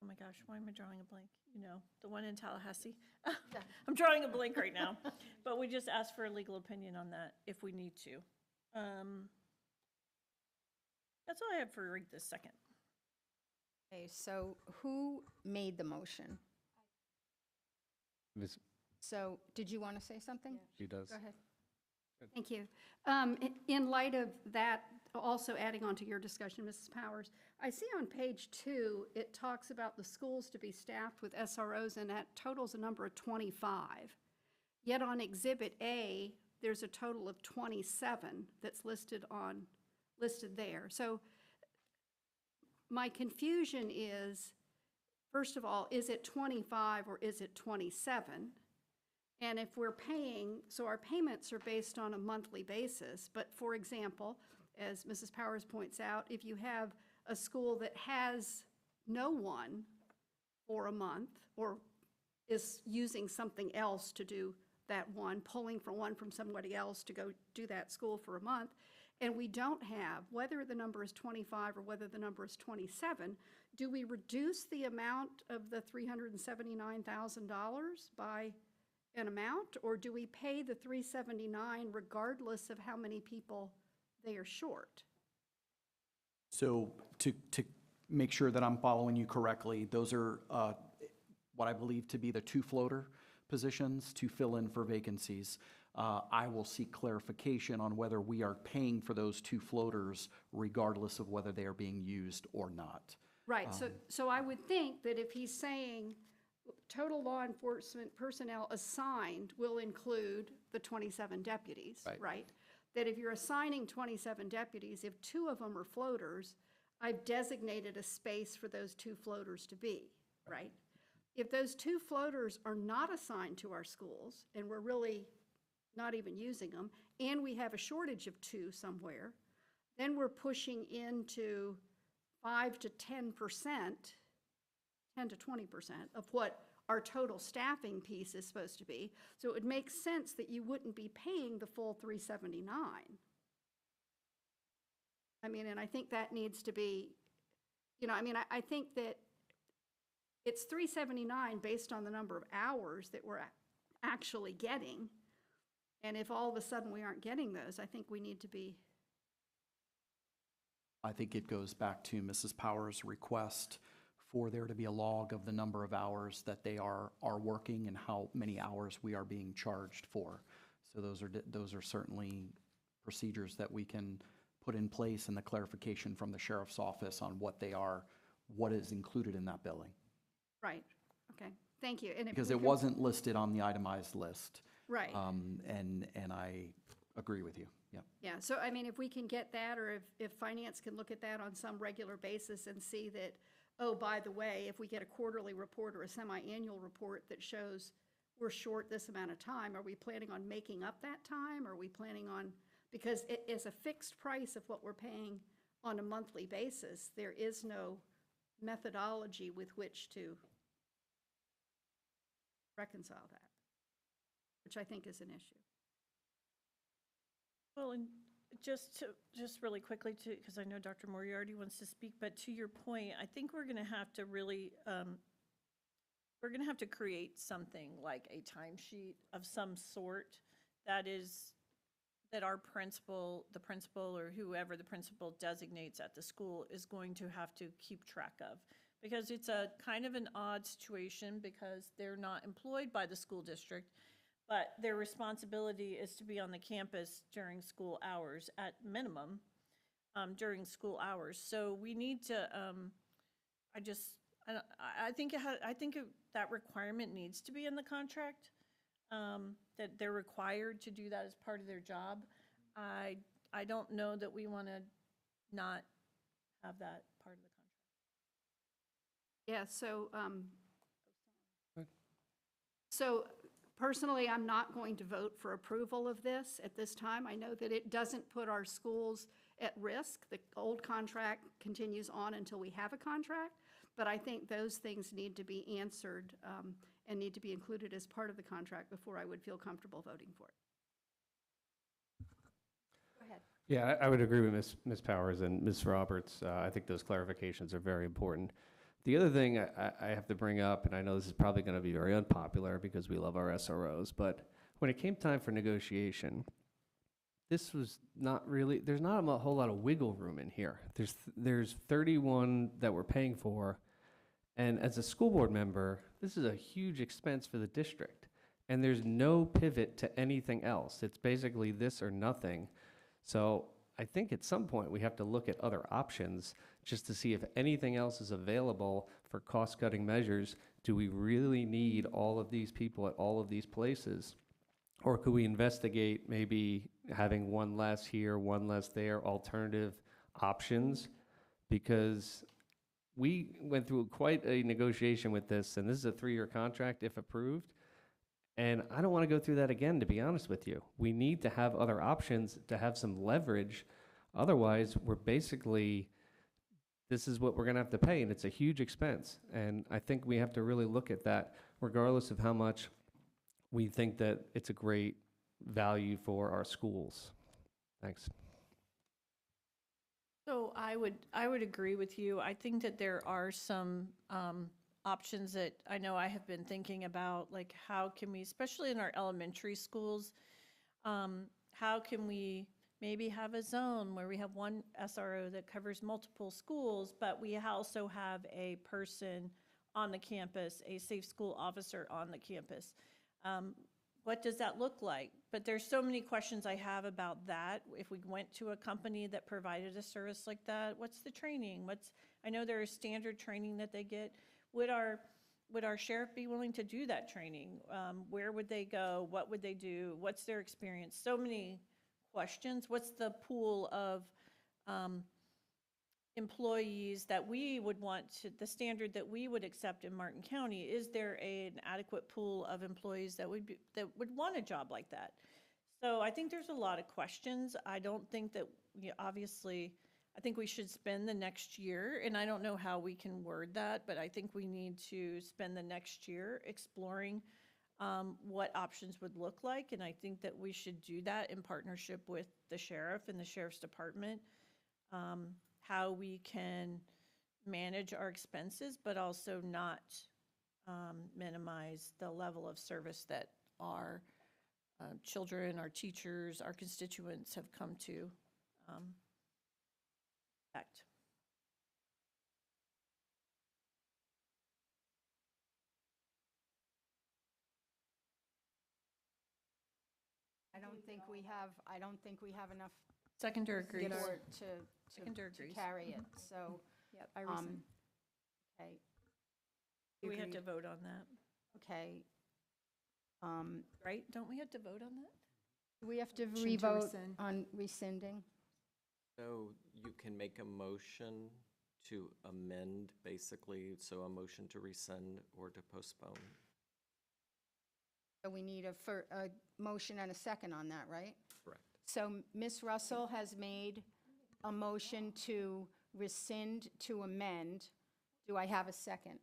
my gosh, why am I drawing a blank? The one in Tallahassee. I'm drawing a blank right now. But we just ask for a legal opinion on that if we need to. That's all I have for this second. Okay, so who made the motion? So, did you want to say something? She does. Go ahead. Thank you. In light of that, also adding on to your discussion, Mrs. Powers, I see on page 2, it talks about the schools to be staffed with SROs, and that totals a number of 25. Yet on Exhibit A, there's a total of 27 that's listed there. So my confusion is, first of all, is it 25 or is it 27? And if we're paying, so our payments are based on a monthly basis, but for example, as Mrs. Powers points out, if you have a school that has no one for a month or is using something else to do that one, pulling from one from somebody else to go do that school for a month, and we don't have, whether the number is 25 or whether the number is 27, do we reduce the amount of the $379,000 by an amount, or do we pay the $379 regardless of how many people they are short? So to make sure that I'm following you correctly, those are what I believe to be the 2 floater positions to fill in for vacancies. I will seek clarification on whether we are paying for those 2 floaters regardless of whether they are being used or not. Right, so I would think that if he's saying total law enforcement personnel assigned will include the 27 deputies, right? That if you're assigning 27 deputies, if 2 of them are floaters, I've designated a space for those 2 floaters to be, right? If those 2 floaters are not assigned to our schools, and we're really not even using them, and we have a shortage of 2 somewhere, then we're pushing into 5 to 10%, 10 to 20% of what our total staffing piece is supposed to be. So it would make sense that you wouldn't be paying the full 379. I mean, and I think that needs to be, I think that it's 379 based on the number of hours that we're actually getting. And if all of a sudden we aren't getting those, I think we need to be. I think it goes back to Mrs. Powers' request for there to be a log of the number of hours that they are working and how many hours we are being charged for. So those are certainly procedures that we can put in place, and the clarification from the sheriff's office on what is included in that billing. Right, okay, thank you. And if Because we it can- wasn't listed on the itemized list. Right. And I agree with you, yeah. Yeah, so I mean, if we can get that, or if finance can look at that on some regular basis and see that, oh, by the way, if we get a quarterly report or a semi-annual report that shows we're short this amount of time, are we planning on making up that time? Are we planning on, because it is a fixed price of what we're paying on a monthly basis. There is no methodology with which to reconcile that, which I think is an issue. Well, and just really quickly to, because I know Dr. Moriarty wants to speak, but to your point, I think we're going to have to really, we're going to have to create something like a timesheet of some sort that our principal, the principal or whoever the principal designates at the school is going to have to keep track of. Because it's a kind of an odd situation because they're not employed by the school district, but their responsibility is to be on the campus during school hours at minimum, during school hours. So we need to, I think that requirement needs to be in the contract, that they're required to do that as part of their job. I don't know that we want to not have that part of the contract. Yeah, so personally, I'm not going to vote for approval of this at this time. I know that it doesn't put our schools at risk. The old contract continues on until we have a contract, but I think those things need to be answered and need to be included as part of the contract before I would feel comfortable voting for it. Go ahead. Yeah, I would agree with Ms. Powers and Ms. Roberts. I think those clarifications are very important. The other thing I have to bring up, and I know this is probably going to be very unpopular because we love our SROs, but when it came time for negotiation, this was not really, there's not a whole lot of wiggle room in here. There's 31 that we're paying for, and as a school board member, this is a huge expense for the district, and there's no pivot to anything else. It's basically this or nothing. So I think at some point we have to look at other options just to see if anything else is available for cost-cutting measures. Do we really need all of these people at all of these places? Or could we investigate maybe having one less here, one less there, alternative options? Because we went through quite a negotiation with this, and this is a 3-year contract if approved. And I don't want to go through that again, to be honest with you. We need to have other options to have some leverage. Otherwise, we're basically, this is what we're going to have to pay, and it's a huge expense. And I think we have to really look at that, regardless of how much we think that it's a great value for our schools. Thanks. So I would agree with you. I think that there are some options that I know I have been thinking about, like how can we, especially in our elementary schools, how can we maybe have a zone where we have one SRO that covers multiple schools, but we also have a person on the campus, a safe school officer on the campus. What does that look like? But there's so many questions I have about that. If we went to a company that provided a service like that, what's the training? I know there is standard training that they get. Would our sheriff be willing to do that training? Where would they go? What would they do? What's their experience? So many questions. What's the pool of employees that we would want to, the standard that we would accept in Martin County? Is there an adequate pool of employees that would want a job like that? So I think there's a lot of questions. I don't think that, obviously, I think we should spend the next year, and I don't know how we can word that, but I think we need to spend the next year exploring what options would look like, and I think that we should do that in partnership with the sheriff and the sheriff's department, how we can manage our expenses, but also not minimize the level of service that our children, our teachers, our constituents have come to expect. I don't think we have enough Seconder agrees. support Seconder to agrees. carry it, so, Yep, I rescind. okay, We have to agreed. vote on that, Okay. right? Don't we have to vote on that? Do we have to Motion to revote rescind. on rescinding? So you can make a motion to amend, basically, so a motion to rescind or to postpone. So we need a motion and a second on that, right? Correct. So Ms. Russell has made a motion to rescind to amend. Do I have a second?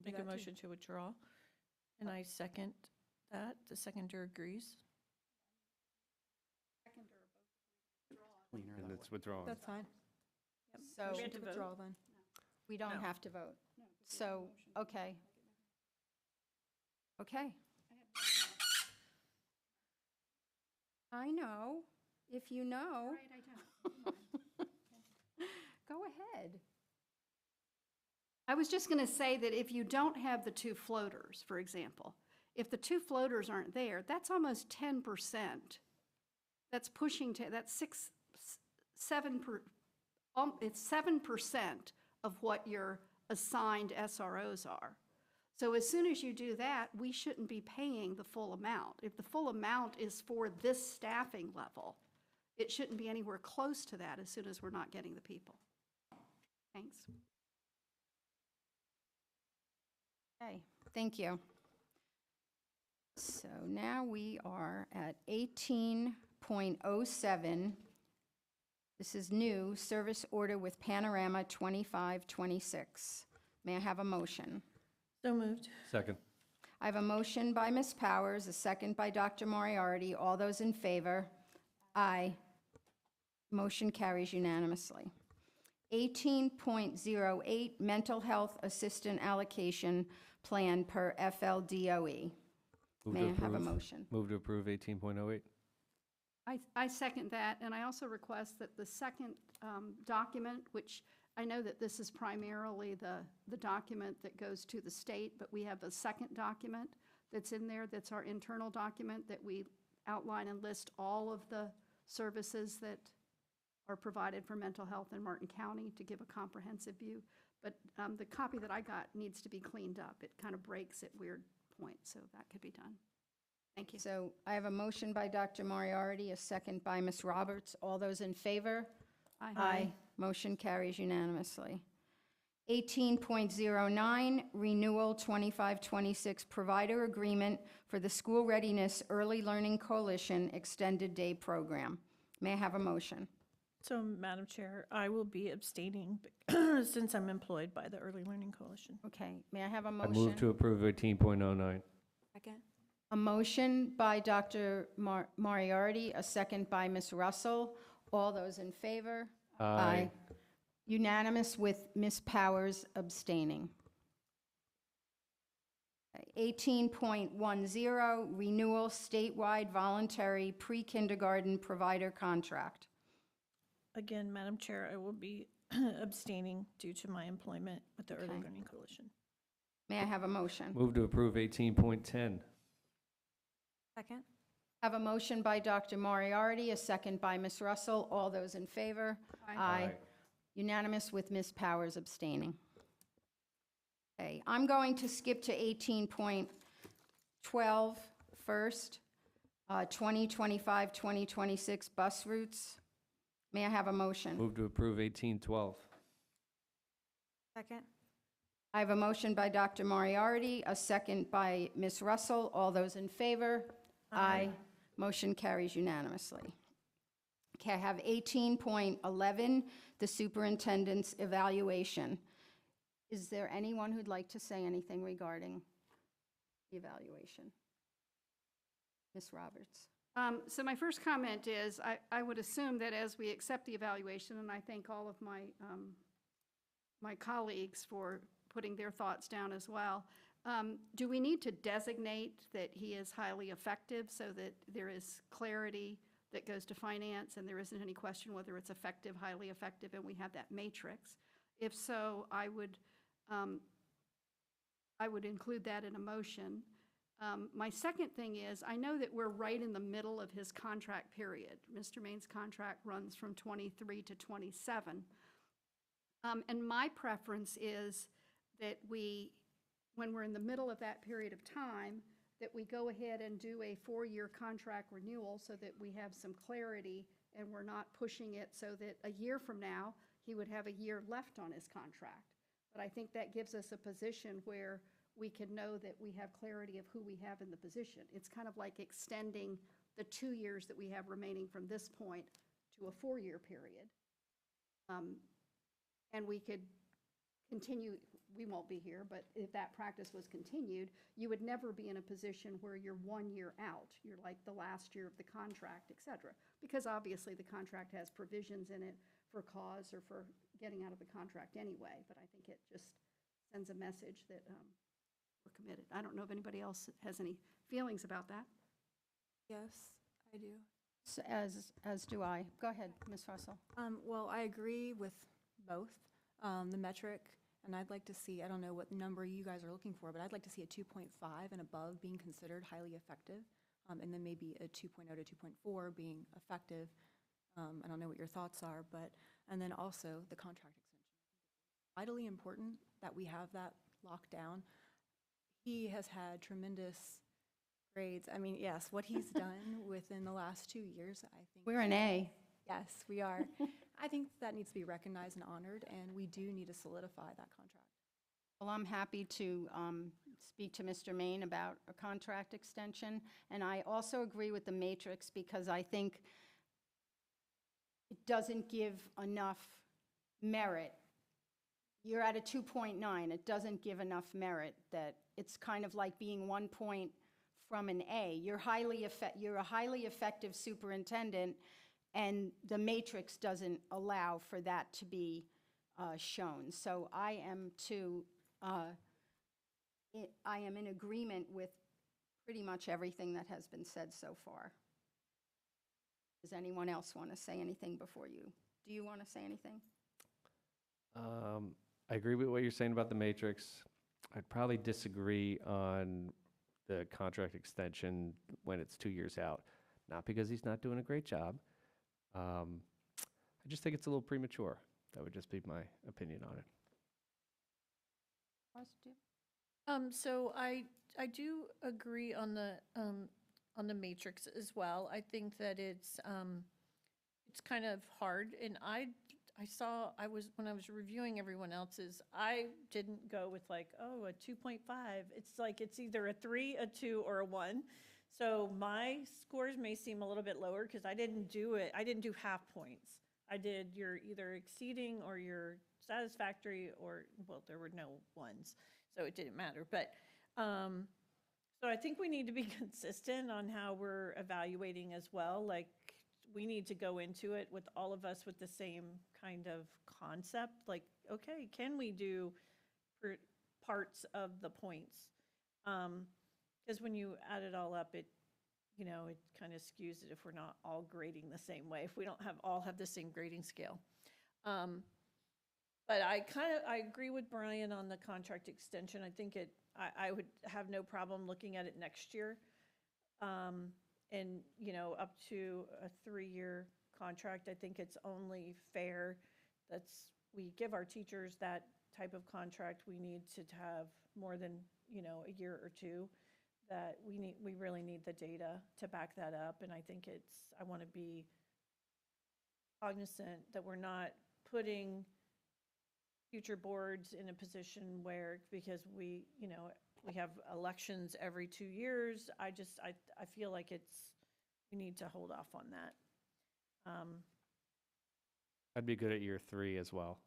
Make a motion to withdraw, and I second that. The seconder agrees. And it's withdrawn. That's fine. So We have to vote. Withdraw then. we don't No. have to vote. So, okay. Okay. I know. If you know. Right, I don't. Go ahead. I was just going to say that if you don't have the two floaters, for example, if the two floaters aren't there, that's almost 10%. That's pushing to, that's 7% of what your assigned SROs are. So as soon as you do that, we shouldn't be paying the full amount. If the full amount is for this staffing level, it shouldn't be anywhere close to that as soon as we're not getting the people. Thanks. Okay, thank you. So now we are at 18.07. This is new, service order with Panorama 2526. May I have a motion? So moved. Second. I have a motion by Ms. Powers, a second by Dr. Moriarty. All those in favor? Aye. Motion carries unanimously. 18.08, mental health assistant allocation plan per FLDOE. Move May to I have a approve. motion? Move to approve 18.08. I second that, and I also request that the second document, which I know that this is primarily the document that goes to the state, but we have a second document that's in there, that's our internal document, that we outline and list all of the services that are provided for mental health in Martin County to give a comprehensive view. But the copy that I got needs to be cleaned up. It kind of breaks at weird points, so that could be done. Thank you. So I have a motion by Dr. Moriarty, a second by Ms. Roberts. All those in favor? Aye. Motion carries unanimously. 18.09, renewal 2526 provider agreement for the School Readiness Early Learning Coalition Extended Day Program. May I have a motion? So, Madam Chair, I will be abstaining since I'm employed by the Early Learning Coalition. Okay, may I have a I motion? move to approve 18.09. Second. A motion by Dr. Moriarty, a second by Ms. Russell. All those in favor? Aye. Unanimous with Ms. Powers abstaining. 18.10, renewal statewide voluntary pre-kindergarten provider contract. Again, Madam Chair, I will be abstaining due to my employment with the Early Okay. Learning Coalition. May I have a motion? Move to approve 18.10. Second. Have a motion by Dr. Moriarty, a second by Ms. Russell. All those in favor? Aye. Unanimous with Ms. Powers abstaining. Okay, I'm going to skip to 18.12 first. 2025-2026 bus routes. May I have a motion? Move to approve 18.12. Second. I have a motion by Dr. Moriarty, a second by Ms. Russell. All those in favor? Aye. Motion carries unanimously. Okay, I have 18.11, the superintendent's evaluation. Is there anyone who'd like to say anything regarding the evaluation? Ms. Roberts? So my first comment is, I would assume that as we accept the evaluation, and I thank all of my, my colleagues for putting their thoughts down as well, do we need to designate that he is highly effective so that there is clarity that goes to finance and there isn't any question whether it's effective, highly effective, and we have that matrix? If so, I would include that in a motion. My second thing is, I know that we're right in the middle of his contract period. Mr. Main's contract runs from 23 to 27. And my preference is that we, when we're in the middle of that period of time, that we go ahead and do a 4-year contract renewal so that we have some clarity and we're not pushing it so that a year from now, he would have a year left on his contract. But I think that gives us a position where we can know that we have clarity of who we have in the position. It's kind of like extending the 2 years that we have remaining from this point to a 4-year period. And we could continue, we won't be here, but if that practice was continued, you would never be in a position where you're 1 year out. You're like the last year of the contract, et cetera. Because obviously the contract has provisions in it for cause or for getting out of the contract anyway. But I think it just sends a message that we're committed. I don't know if anybody else has any feelings about that. Yes, I do. So as do I. Go ahead, Ms. Russell. Well, I agree with both, the metric, and I'd like to see, I don't know what number you guys are looking for, but I'd like to see a 2.5 and above being considered highly effective, and then maybe a 2.0 to 2.4 being effective. I don't know what your thoughts are, but, and then also the contract extension. I think it's vitally important that we have that locked down. He has had tremendous grades. I mean, yes, what he's done within the last 2 years, I think. We're an A. Yes, we are. I think that needs to be recognized and honored, and we do need to solidify that contract. Well, I'm happy to speak to Mr. Main about a contract extension. And I also agree with the matrix because I think it doesn't give enough merit. You're at a 2.9. It doesn't give enough merit that it's kind of like being 1 point from an A. You're a highly effective superintendent, and the matrix doesn't allow for that to be shown. So I am in agreement with pretty much everything that has been said so far. Does anyone else want to say anything before you? Do you want to say anything? I agree with what you're saying about the matrix. I'd probably disagree on the contract extension when it's 2 years out. Not because he's not doing a great job. I just think it's a little premature. That would just be my opinion on it. So I do agree on the matrix as well. I think that it's kind of hard, and when I was reviewing everyone else's, I didn't go with like, oh, a 2.5. It's like it's either a 3, a 2, or a 1. So my scores may seem a little bit lower because I didn't do it. I didn't do half points. I did you're either exceeding or you're satisfactory, or, well, there were no ones, so it didn't matter. But so I think we need to be consistent on how we're evaluating as well. Like, we need to go into it with all of us with the same kind of concept. Like, okay, can we do parts of the points? Because when you add it all up, it kind of skews it if we're not all grading the same way, if we don't all have the same grading scale. But I agree with Brian on the contract extension. I think I would have no problem looking at it next year. And, up to a 3-year contract, I think it's only fair that we give our teachers that type of contract. We need to have more than, a year or two, that we really need the data to back that up. And I think I want to be cognizant that we're not putting future boards in a position where, because we have elections every 2 years, I feel like we need to hold off on that. I'd be good at year 3 as well.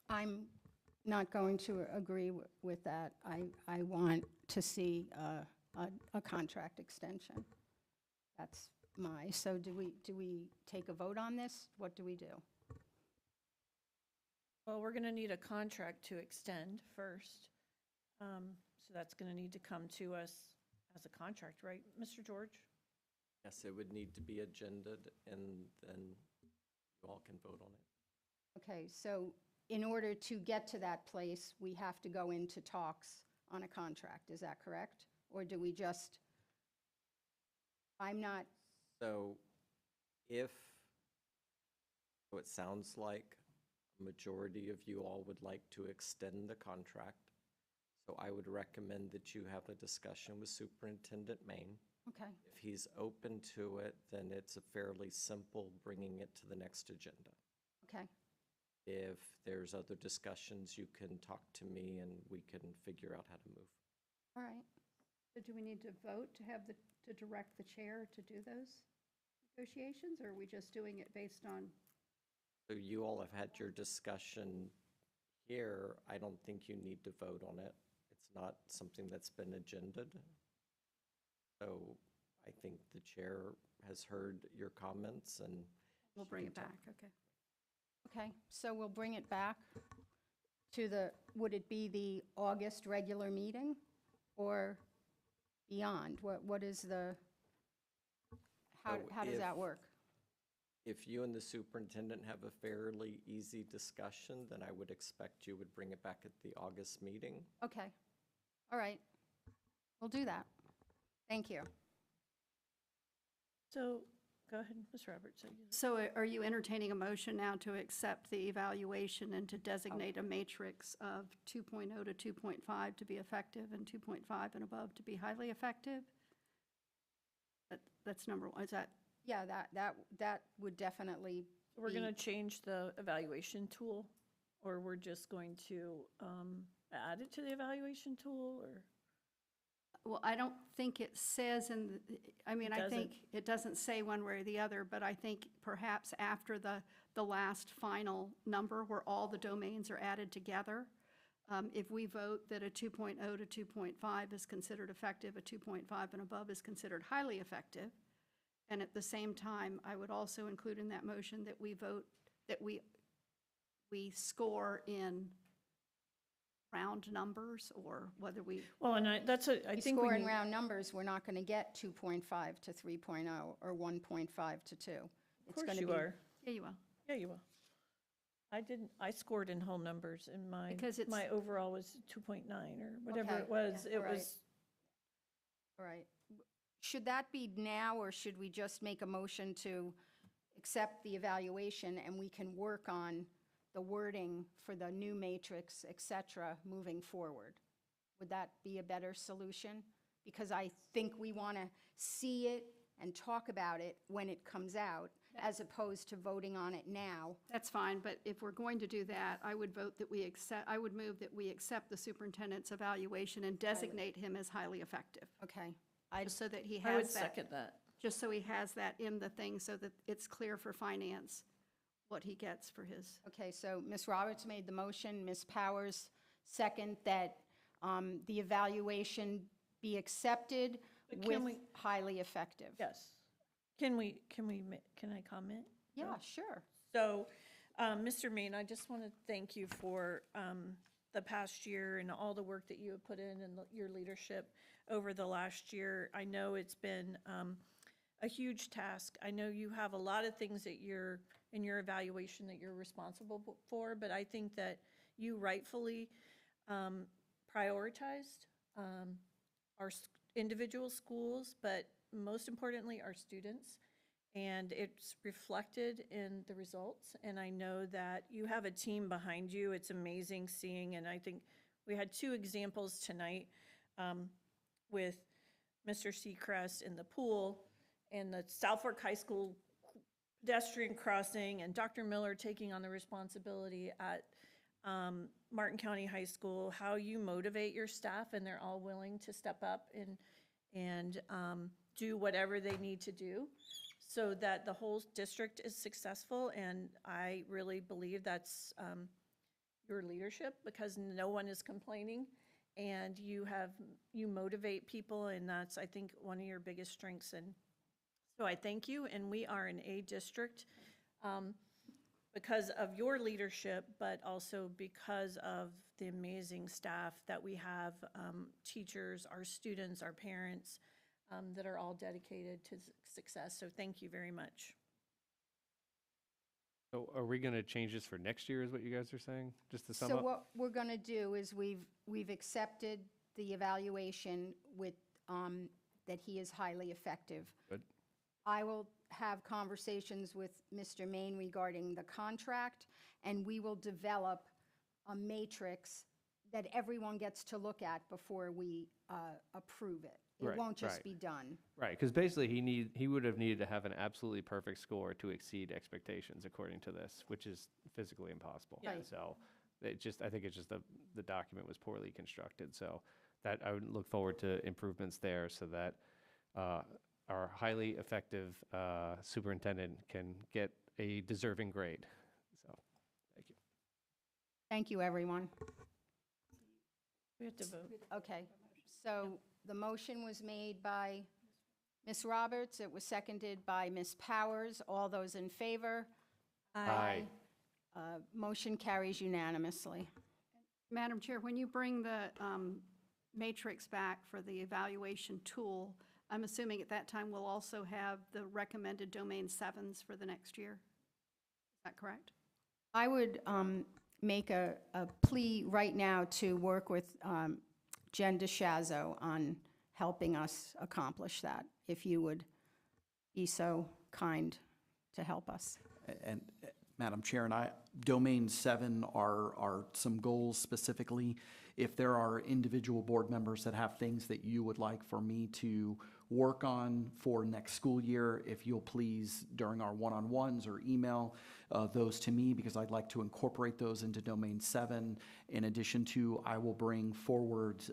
I'm not going to agree with that. I want to see a contract extension. That's so do we take a vote on this? What do we do? Well, we're going to need a contract to extend first. So that's going to need to come to us as a contract, right, Mr. George? Yes, it would need to be agended, and then you all can vote on it. Okay, so in order to get to that place, we have to go into talks on a contract, is that correct? Or do we just, I'm not, So it sounds like a majority of you all would like to extend the contract. So I would recommend that you have a discussion with Superintendent Main. okay, If he's open to it, then it's a fairly simple bringing it to the next agenda. okay. If there's other discussions, you can talk to me and we can figure out how to move. All right. So do we need to vote to direct the chair to do those negotiations, or are we just doing it based on? So you all have had your discussion here. I don't think you need to vote on it. It's not something that's been agended. So I think the chair has heard your comments and We'll she bring can it talk. back, okay. Okay, so we'll bring it back to would it be the August regular meeting or beyond? What is how So does that work? If you and the superintendent have a fairly easy discussion, then I would expect you would bring it back at the August meeting. Okay, all right, we'll do that. Thank you. So, go ahead, Ms. Roberts. So are you entertaining a motion now to accept the evaluation and to designate a matrix of 2.0 to 2.5 to be effective and 2.5 and above to be highly effective? That's number one. Is that? Yeah, that would definitely We're be- going to change the evaluation tool, or we're just going to add it to the evaluation tool, or? Well, I don't think it says I mean, I think doesn't? it doesn't say one way or the other, but I think perhaps after the last final number where all the domains are added together, if we vote that a 2.0 to 2.5 is considered effective, a 2.5 and above is considered highly effective, and at the same time, I would also include in that motion that we vote, that we score in round numbers, or whether we. Well, and I we think score we in need, round numbers, we're not going to get 2.5 to 3.0 or 1.5 to 2. of course you are. Yeah, you will. Yeah, you will. I scored in whole numbers, and Because it's- my overall was 2.9 or whatever Okay, it was. yeah, It all right. was, All right. Should that be now, or should we just make a motion to accept the evaluation and we can work on the wording for the new matrix, et cetera, moving forward? Would that be a better solution? Because I think we want to see it and talk about it when it comes out, as opposed to voting on it now. That's fine, but if we're going to do that, I would move that we accept the superintendent's evaluation and designate him as highly effective. Okay. Just so that he I would has that, second that. just so he has that in the thing, so that it's clear for finance what he gets for his. Okay, so Ms. Roberts made the motion, Ms. Powers second that the evaluation be accepted But with can we- highly effective. Yes. Can I comment? Yeah, sure. So, Mr. Main, I just want to thank you for the past year and all the work that you have put in and your leadership over the last year. I know it's been a huge task. I know you have a lot of things that you're, in your evaluation, that you're responsible for, but I think that you rightfully prioritized our individual schools, but most importantly, our students. And it's reflected in the results. And I know that you have a team behind you. It's amazing seeing, and I think we had 2 examples tonight with Mr. Seacrest in the pool and the South Fork High School pedestrian crossing, and Dr. Miller taking on the responsibility at Martin County High School, how you motivate your staff, and they're all willing to step up and do whatever they need to do so that the whole district is successful. And I really believe that's your leadership, because no one is complaining, and you motivate people, and that's, I think, one of your biggest strengths. And so I thank you, and we are an A district because of your leadership, but also because of the amazing staff that we have, teachers, our students, our parents, that are all dedicated to success. So thank you very much. So are we going to change this for next year, is what you guys are saying, just to sum So up? what we're going to do is we've accepted the evaluation with, that he is highly effective. Good. I will have conversations with Mr. Main regarding the contract, and we will develop a matrix that everyone gets to look at before we approve it. It Right, won't just right. be done. Right, because basically he would have needed to have an absolutely perfect score to exceed expectations according to this, which is physically impossible. Right. So I think it's just the document was poorly constructed. So that I would look forward to improvements there so that our highly effective superintendent can get a deserving grade. So, thank you. Thank you, everyone. We have to vote. Okay, so the motion was made by Ms. Roberts. It was seconded by Ms. Powers. All those in favor? Aye. Motion carries unanimously. Madam Chair, when you bring the matrix back for the evaluation tool, I'm assuming at that time we'll also have the recommended domain 7s for the next year. Is that correct? I would make a plea right now to work with Jen DeShazo on helping us accomplish that, if you would be so kind to help us. And Madam Chair, and domain 7 are some goals specifically. If there are individual board members that have things that you would like for me to work on for next school year, if you'll please, during our one-on-ones or email those to me, because I'd like to incorporate those into domain 7. In addition to, I will bring forward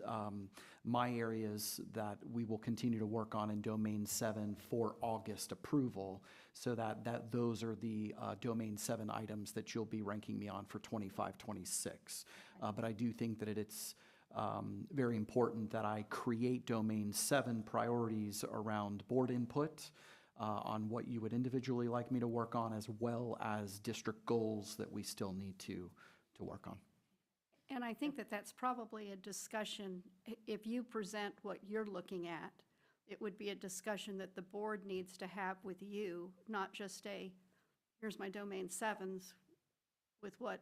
my areas that we will continue to work on in domain 7 for August approval, so that those are the domain 7 items that you'll be ranking me on for 25-26. But I do think that it's very important that I create domain 7 priorities around board input on what you would individually like me to work on, as well as district goals that we still need to work on. And I think that that's probably a discussion, if you present what you're looking at, it would be a discussion that the board needs to have with you, not just here's my domain 7s with what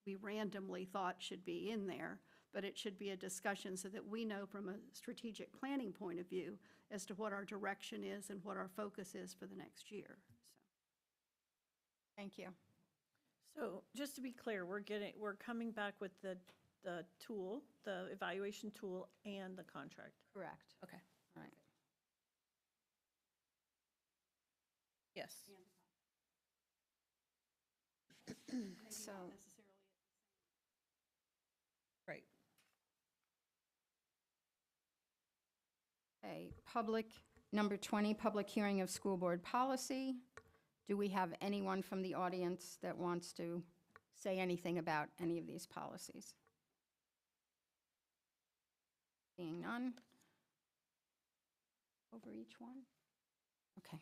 we randomly thought should be in there, but it should be a discussion so that we know from a strategic planning point of view as to what our direction is and what our focus is for the next year. Thank you. So just to be clear, we're coming back with the tool, the evaluation tool, and the contract. Correct. Okay. All right. Yes. So, Right. okay, number 20, public hearing of school board policy. Do we have anyone from the audience that wants to say anything about any of these policies? Seeing none. Over each one? Okay.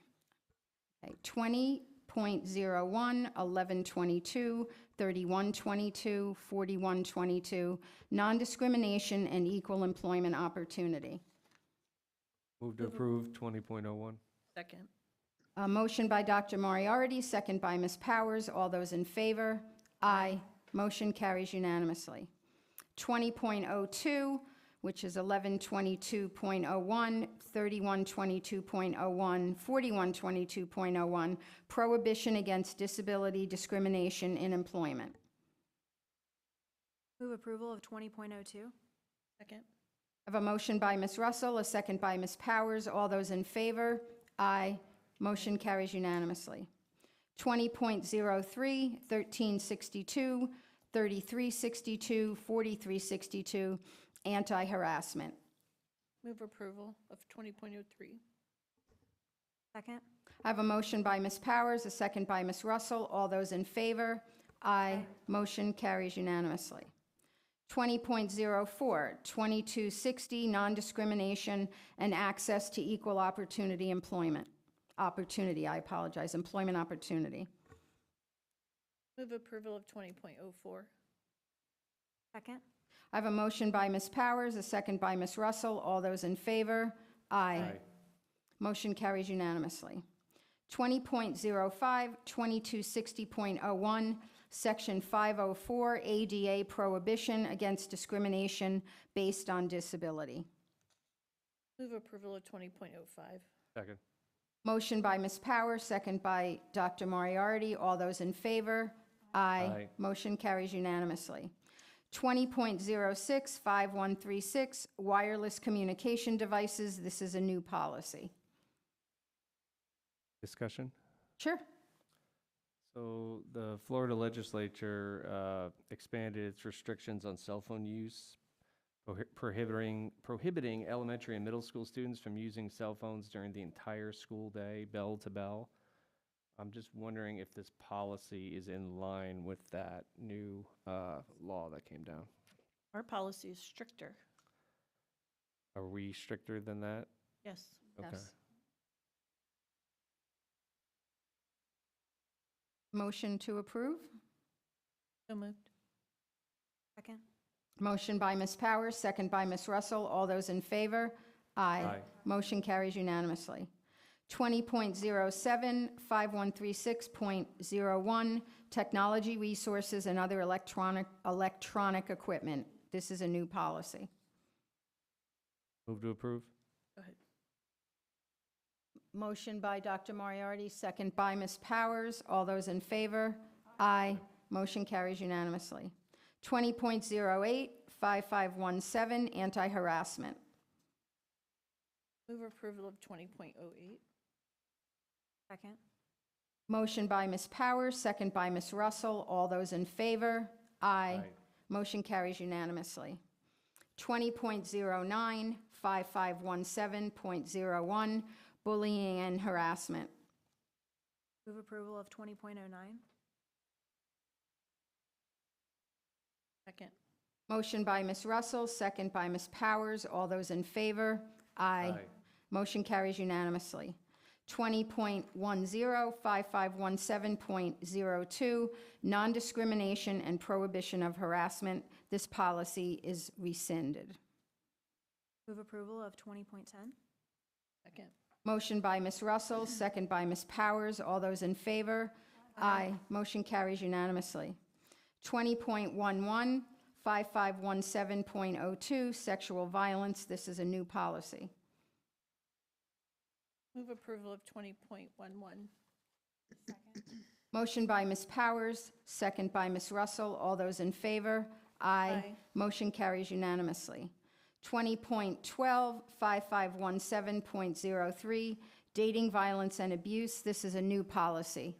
Okay, 20.01, 1122, 3122, 4122, non-discrimination and equal employment opportunity. Move to approve 20.01. Second. A motion by Dr. Moriarty, second by Ms. Powers. All those in favor? Aye. Motion carries unanimously. 20.02, which is 1122.01, 3122.01, 4122.01, prohibition against disability discrimination in employment. Move approval of 20.02. Second. I have a motion by Ms. Russell, a second by Ms. Powers. All those in favor? Aye. Motion carries unanimously. 20.03, 1362, 3362, 4362, anti-harassment. Move approval of 20.03. Second? I have a motion by Ms. Powers, a second by Ms. Russell. All those in favor? Aye. Motion carries unanimously. 20.04, 2260, non-discrimination and access to equal opportunity employment. Employment opportunity. Move approval of 20.04. Second? I have a motion by Ms. Powers, a second by Ms. Russell. All those in favor? Aye. Motion carries unanimously. 20.05, 2260.01, Section 504, ADA prohibition against discrimination based on disability. Move approval of 20.05. Second. Motion by Ms. Powers, second by Dr. Moriarty. All those in favor? Aye. Aye. Motion carries unanimously. 20.06, 5136, wireless communication devices. This is a new policy. Discussion? Sure. So the Florida legislature expanded its restrictions on cell phone use, prohibiting elementary and middle school students from using cell phones during the entire school day, bell to bell. I'm just wondering if this policy is in line with that new law that came down. Our policy is stricter. Are we stricter than that? Yes. Okay. Yes. Motion to approve? So moved. Second? Motion by Ms. Powers, second by Ms. Russell. All those in favor? Aye. Aye. Motion carries unanimously. 20.07, 5136.01, technology resources and other electronic equipment. This is a new policy. Move to approve? Go ahead. Motion by Dr. Moriarty, second by Ms. Powers. All those in favor? Aye. Motion carries unanimously. 20.08, 5517, anti-harassment. Move approval of 20.08. Second? Motion by Ms. Powers, second by Ms. Russell. All those in favor? Aye. Motion carries unanimously. 20.09, 5517.01, bullying and harassment. Move approval of 20.09. Second. Motion by Ms. Russell, second by Ms. Powers. All those in favor? Aye. Motion carries unanimously. 20.10, 5517.02, non-discrimination and prohibition of harassment. This policy is rescinded. Move approval of 20.10. Second. Motion by Ms. Russell, second by Ms. Powers. All those in favor? Aye. Motion carries unanimously. 20.11, 5517.02, sexual violence. This is a new policy. Move approval of 20.11. Second? Motion by Ms. Powers, second by Ms. Russell. All those in favor? Aye. Aye. Motion carries unanimously. 20.12, 5517.03, dating violence and abuse. This is a new policy.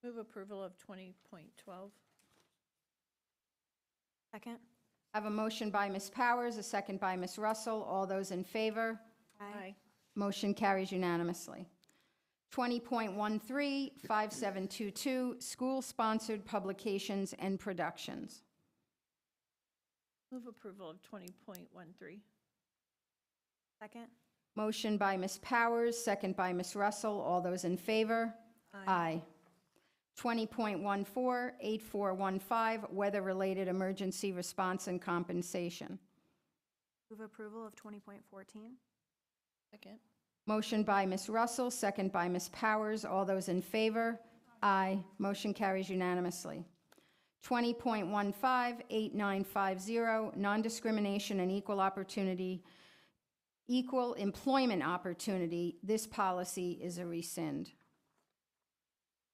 Move approval of 20.12. Second? I have a motion by Ms. Powers, a second by Ms. Russell. All those in favor? Aye. Motion carries unanimously. 20.13, 5722, school-sponsored publications and productions. Move approval of 20.13. Second? Motion by Ms. Powers, second by Ms. Russell. All those in favor? Aye. 20.14, 8415, weather-related emergency response and compensation. Move approval of 20.14. Second. Motion by Ms. Russell, second by Ms. Powers. All those in favor? Aye. Motion carries unanimously. 20.15, 8950, non-discrimination and equal employment opportunity. This policy is a rescind.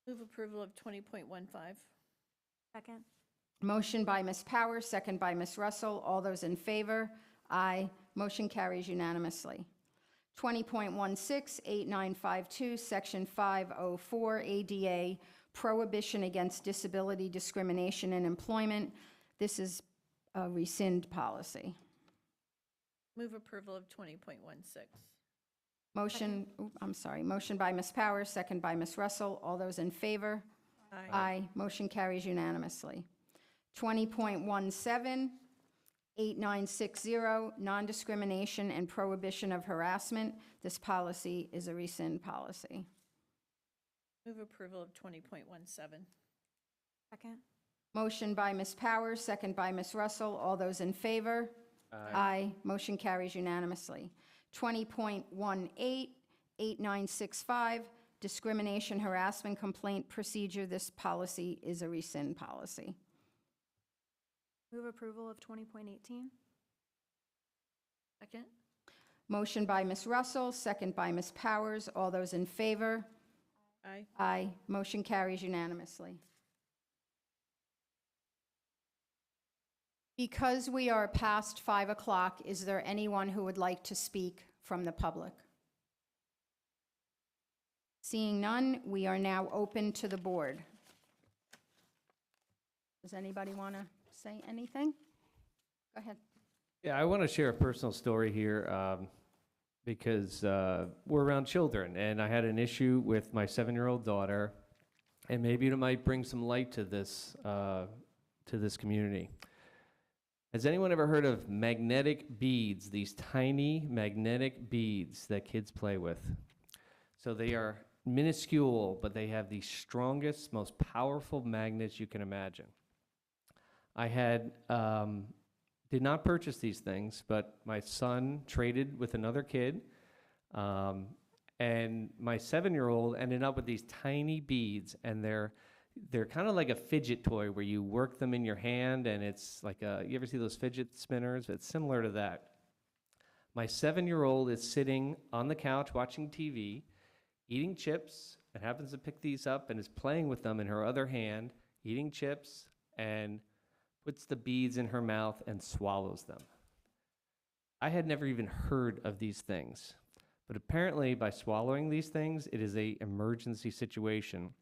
Move approval of 20.15. Second? Motion by Ms. Powers, second by Ms. Russell. All those in favor? Aye. Motion carries unanimously. 20.16, 8952, Section 504, ADA, prohibition against disability discrimination in employment. This is a rescind policy. Move approval of 20.16. Motion by Ms. Powers, second by Ms. Russell. All those in favor? Aye. Motion carries unanimously. 20.17, 8960, non-discrimination and prohibition of harassment. This policy is a rescind policy. Move approval of 20.17. Second. Motion by Ms. Powers, second by Ms. Russell. All those in favor? Aye. Motion carries unanimously. 20.18, 8965, discrimination harassment complaint procedure. This policy is a rescind policy. Move approval of 20.18. Second. Motion by Ms. Russell, second by Ms. Powers. All those in favor? Aye. Aye. Motion carries unanimously. Because we are past 5 o'clock, is there anyone who would like to speak from the public? Seeing none, we are now open to the board. Does anybody want to say anything? Go ahead. Yeah, I want to share a personal story here because we're around children, and I had an issue with my 7-year-old daughter, and maybe it might bring some light to this community. Has anyone ever heard of magnetic beads, these tiny magnetic beads that kids play with? So they are minuscule, but they have the strongest, most powerful magnets you can imagine. I did not purchase these things, but my son traded with another kid, and my 7-year-old ended up with these tiny beads, and they're kind of like a fidget toy where you work them in your hand, and it's like you ever see those fidget spinners? It's similar to that. My 7-year-old is sitting on the couch watching TV, eating chips, and happens to pick these up and is playing with them in her other hand, eating chips, and puts the beads in her mouth and swallows them. I had never even heard of these things, but apparently by swallowing these things, it is an emergency situation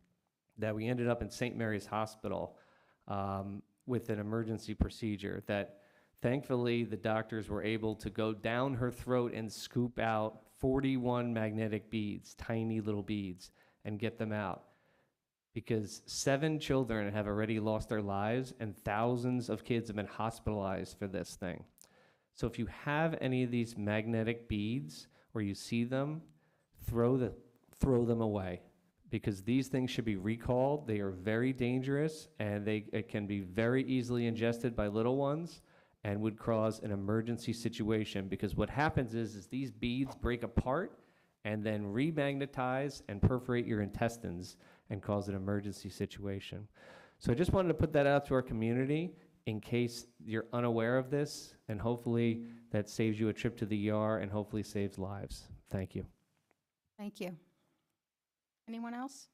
that we ended up in St. Mary's Hospital with an emergency procedure that thankfully the doctors were able to go down her throat and scoop out 41 magnetic beads, tiny little beads, and get them out. Because 7 children have already lost their lives and thousands of kids have been hospitalized for this thing. So if you have any of these magnetic beads or you see them, throw them away, because these things should be recalled. They are very dangerous, and it can be very easily ingested by little ones and would cause an emergency situation, because what happens is these beads break apart and then remagnetize and perforate your intestines and cause an emergency situation. So I just wanted to put that out to our community in case you're unaware of this, and hopefully that saves you a trip to the ER and hopefully saves lives. Thank you. Thank you. Anyone else?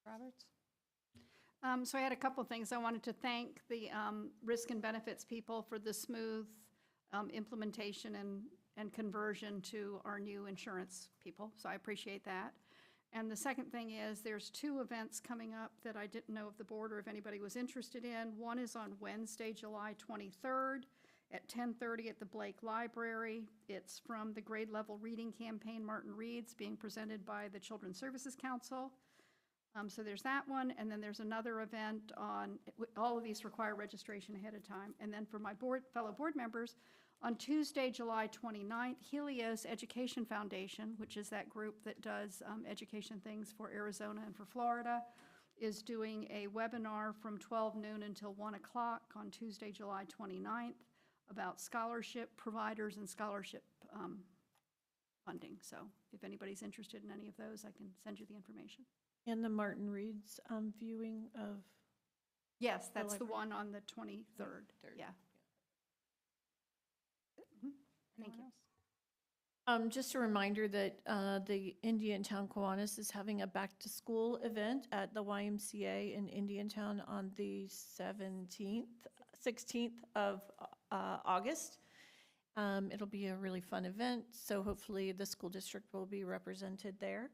Roberts? So I had a couple of things. I wanted to thank the risk and benefits people for the smooth implementation and conversion to our new insurance people. So I appreciate that. And the second thing is there's 2 events coming up that I didn't know if the board or if anybody was interested in. One is on Wednesday, July 23rd at 10:30 at the Blake Library. It's from the grade level reading campaign, Martin Reads, being presented by the Children's Services Council. So there's that one, and then there's another event on, all of these require registration ahead of time. And then for my fellow board members, on Tuesday, July 29th, Helios Education Foundation, which is that group that does education things for Arizona and for Florida, is doing a webinar from 12 noon until 1 o'clock on Tuesday, July 29th, about scholarship providers and scholarship funding. So if anybody's interested in any of those, I can send you the information. And the Martin Reed's viewing of. Yes, that's the library? one on the 23rd. Yeah. Thank you. Just a reminder that the Indiantown Kiwanis is having a back-to-school event at the YMCA in Indiantown on the 16th of August. It'll be a really fun event, so hopefully the school district will be represented there.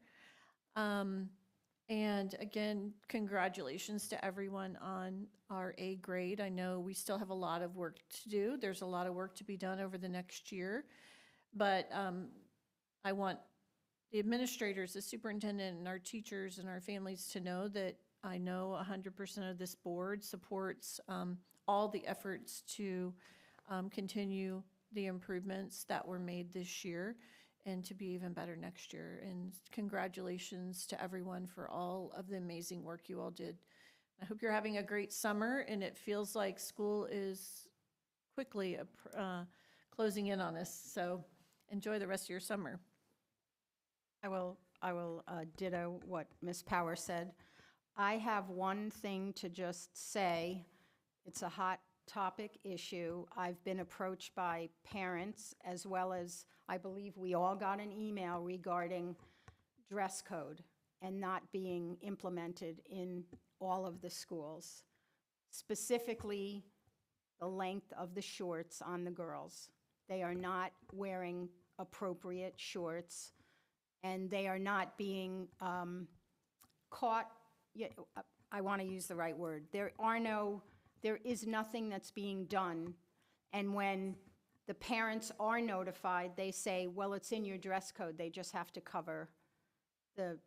And again, congratulations to everyone on our A grade. I know we still have a lot of work to do. There's a lot of work to be done over the next year, but I want the administrators, the superintendent, and our teachers and our families to know that I know 100% of this board supports all the efforts to continue the improvements that were made this year and to be even better next year. And congratulations to everyone for all of the amazing work you all did. I hope you're having a great summer, and it feels like school is quickly closing in on us. So enjoy the rest of your summer. I will ditto what Ms. Power said. I have one thing to just say. It's a hot topic issue. I've been approached by parents, as well as, I believe we all got an email regarding dress code and not being implemented in all of the schools, specifically the length of the shorts on the girls. They are not wearing appropriate shorts, and they are not being caught. I want to use the right word. There is nothing that's being done, and when the parents are notified, they say, well, it's in your dress code, they just have to cover the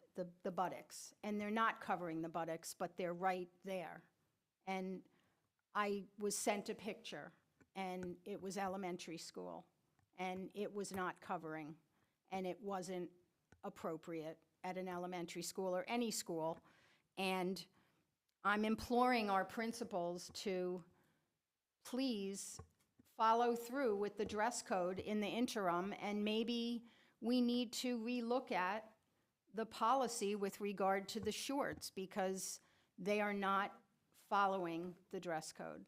buttocks. And they're not covering the buttocks, but they're right there. And I was sent a picture, and it was elementary school, and it was not covering, and it wasn't appropriate at an elementary school or any school. And I'm imploring our principals to please follow through with the dress code in the interim, and maybe we need to relook at the policy with regard to the shorts, because they are not following the dress code.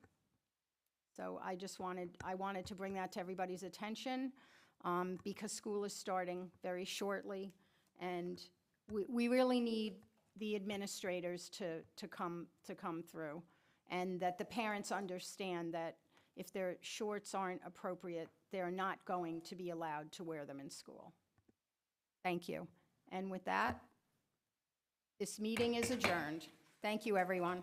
So I wanted to bring that to everybody's attention, because school is starting very shortly, and we really need the administrators to come through, and that the parents understand that if their shorts aren't appropriate, they're not going to be allowed to wear them in school. Thank you. And with that, this meeting is adjourned. Thank you, everyone.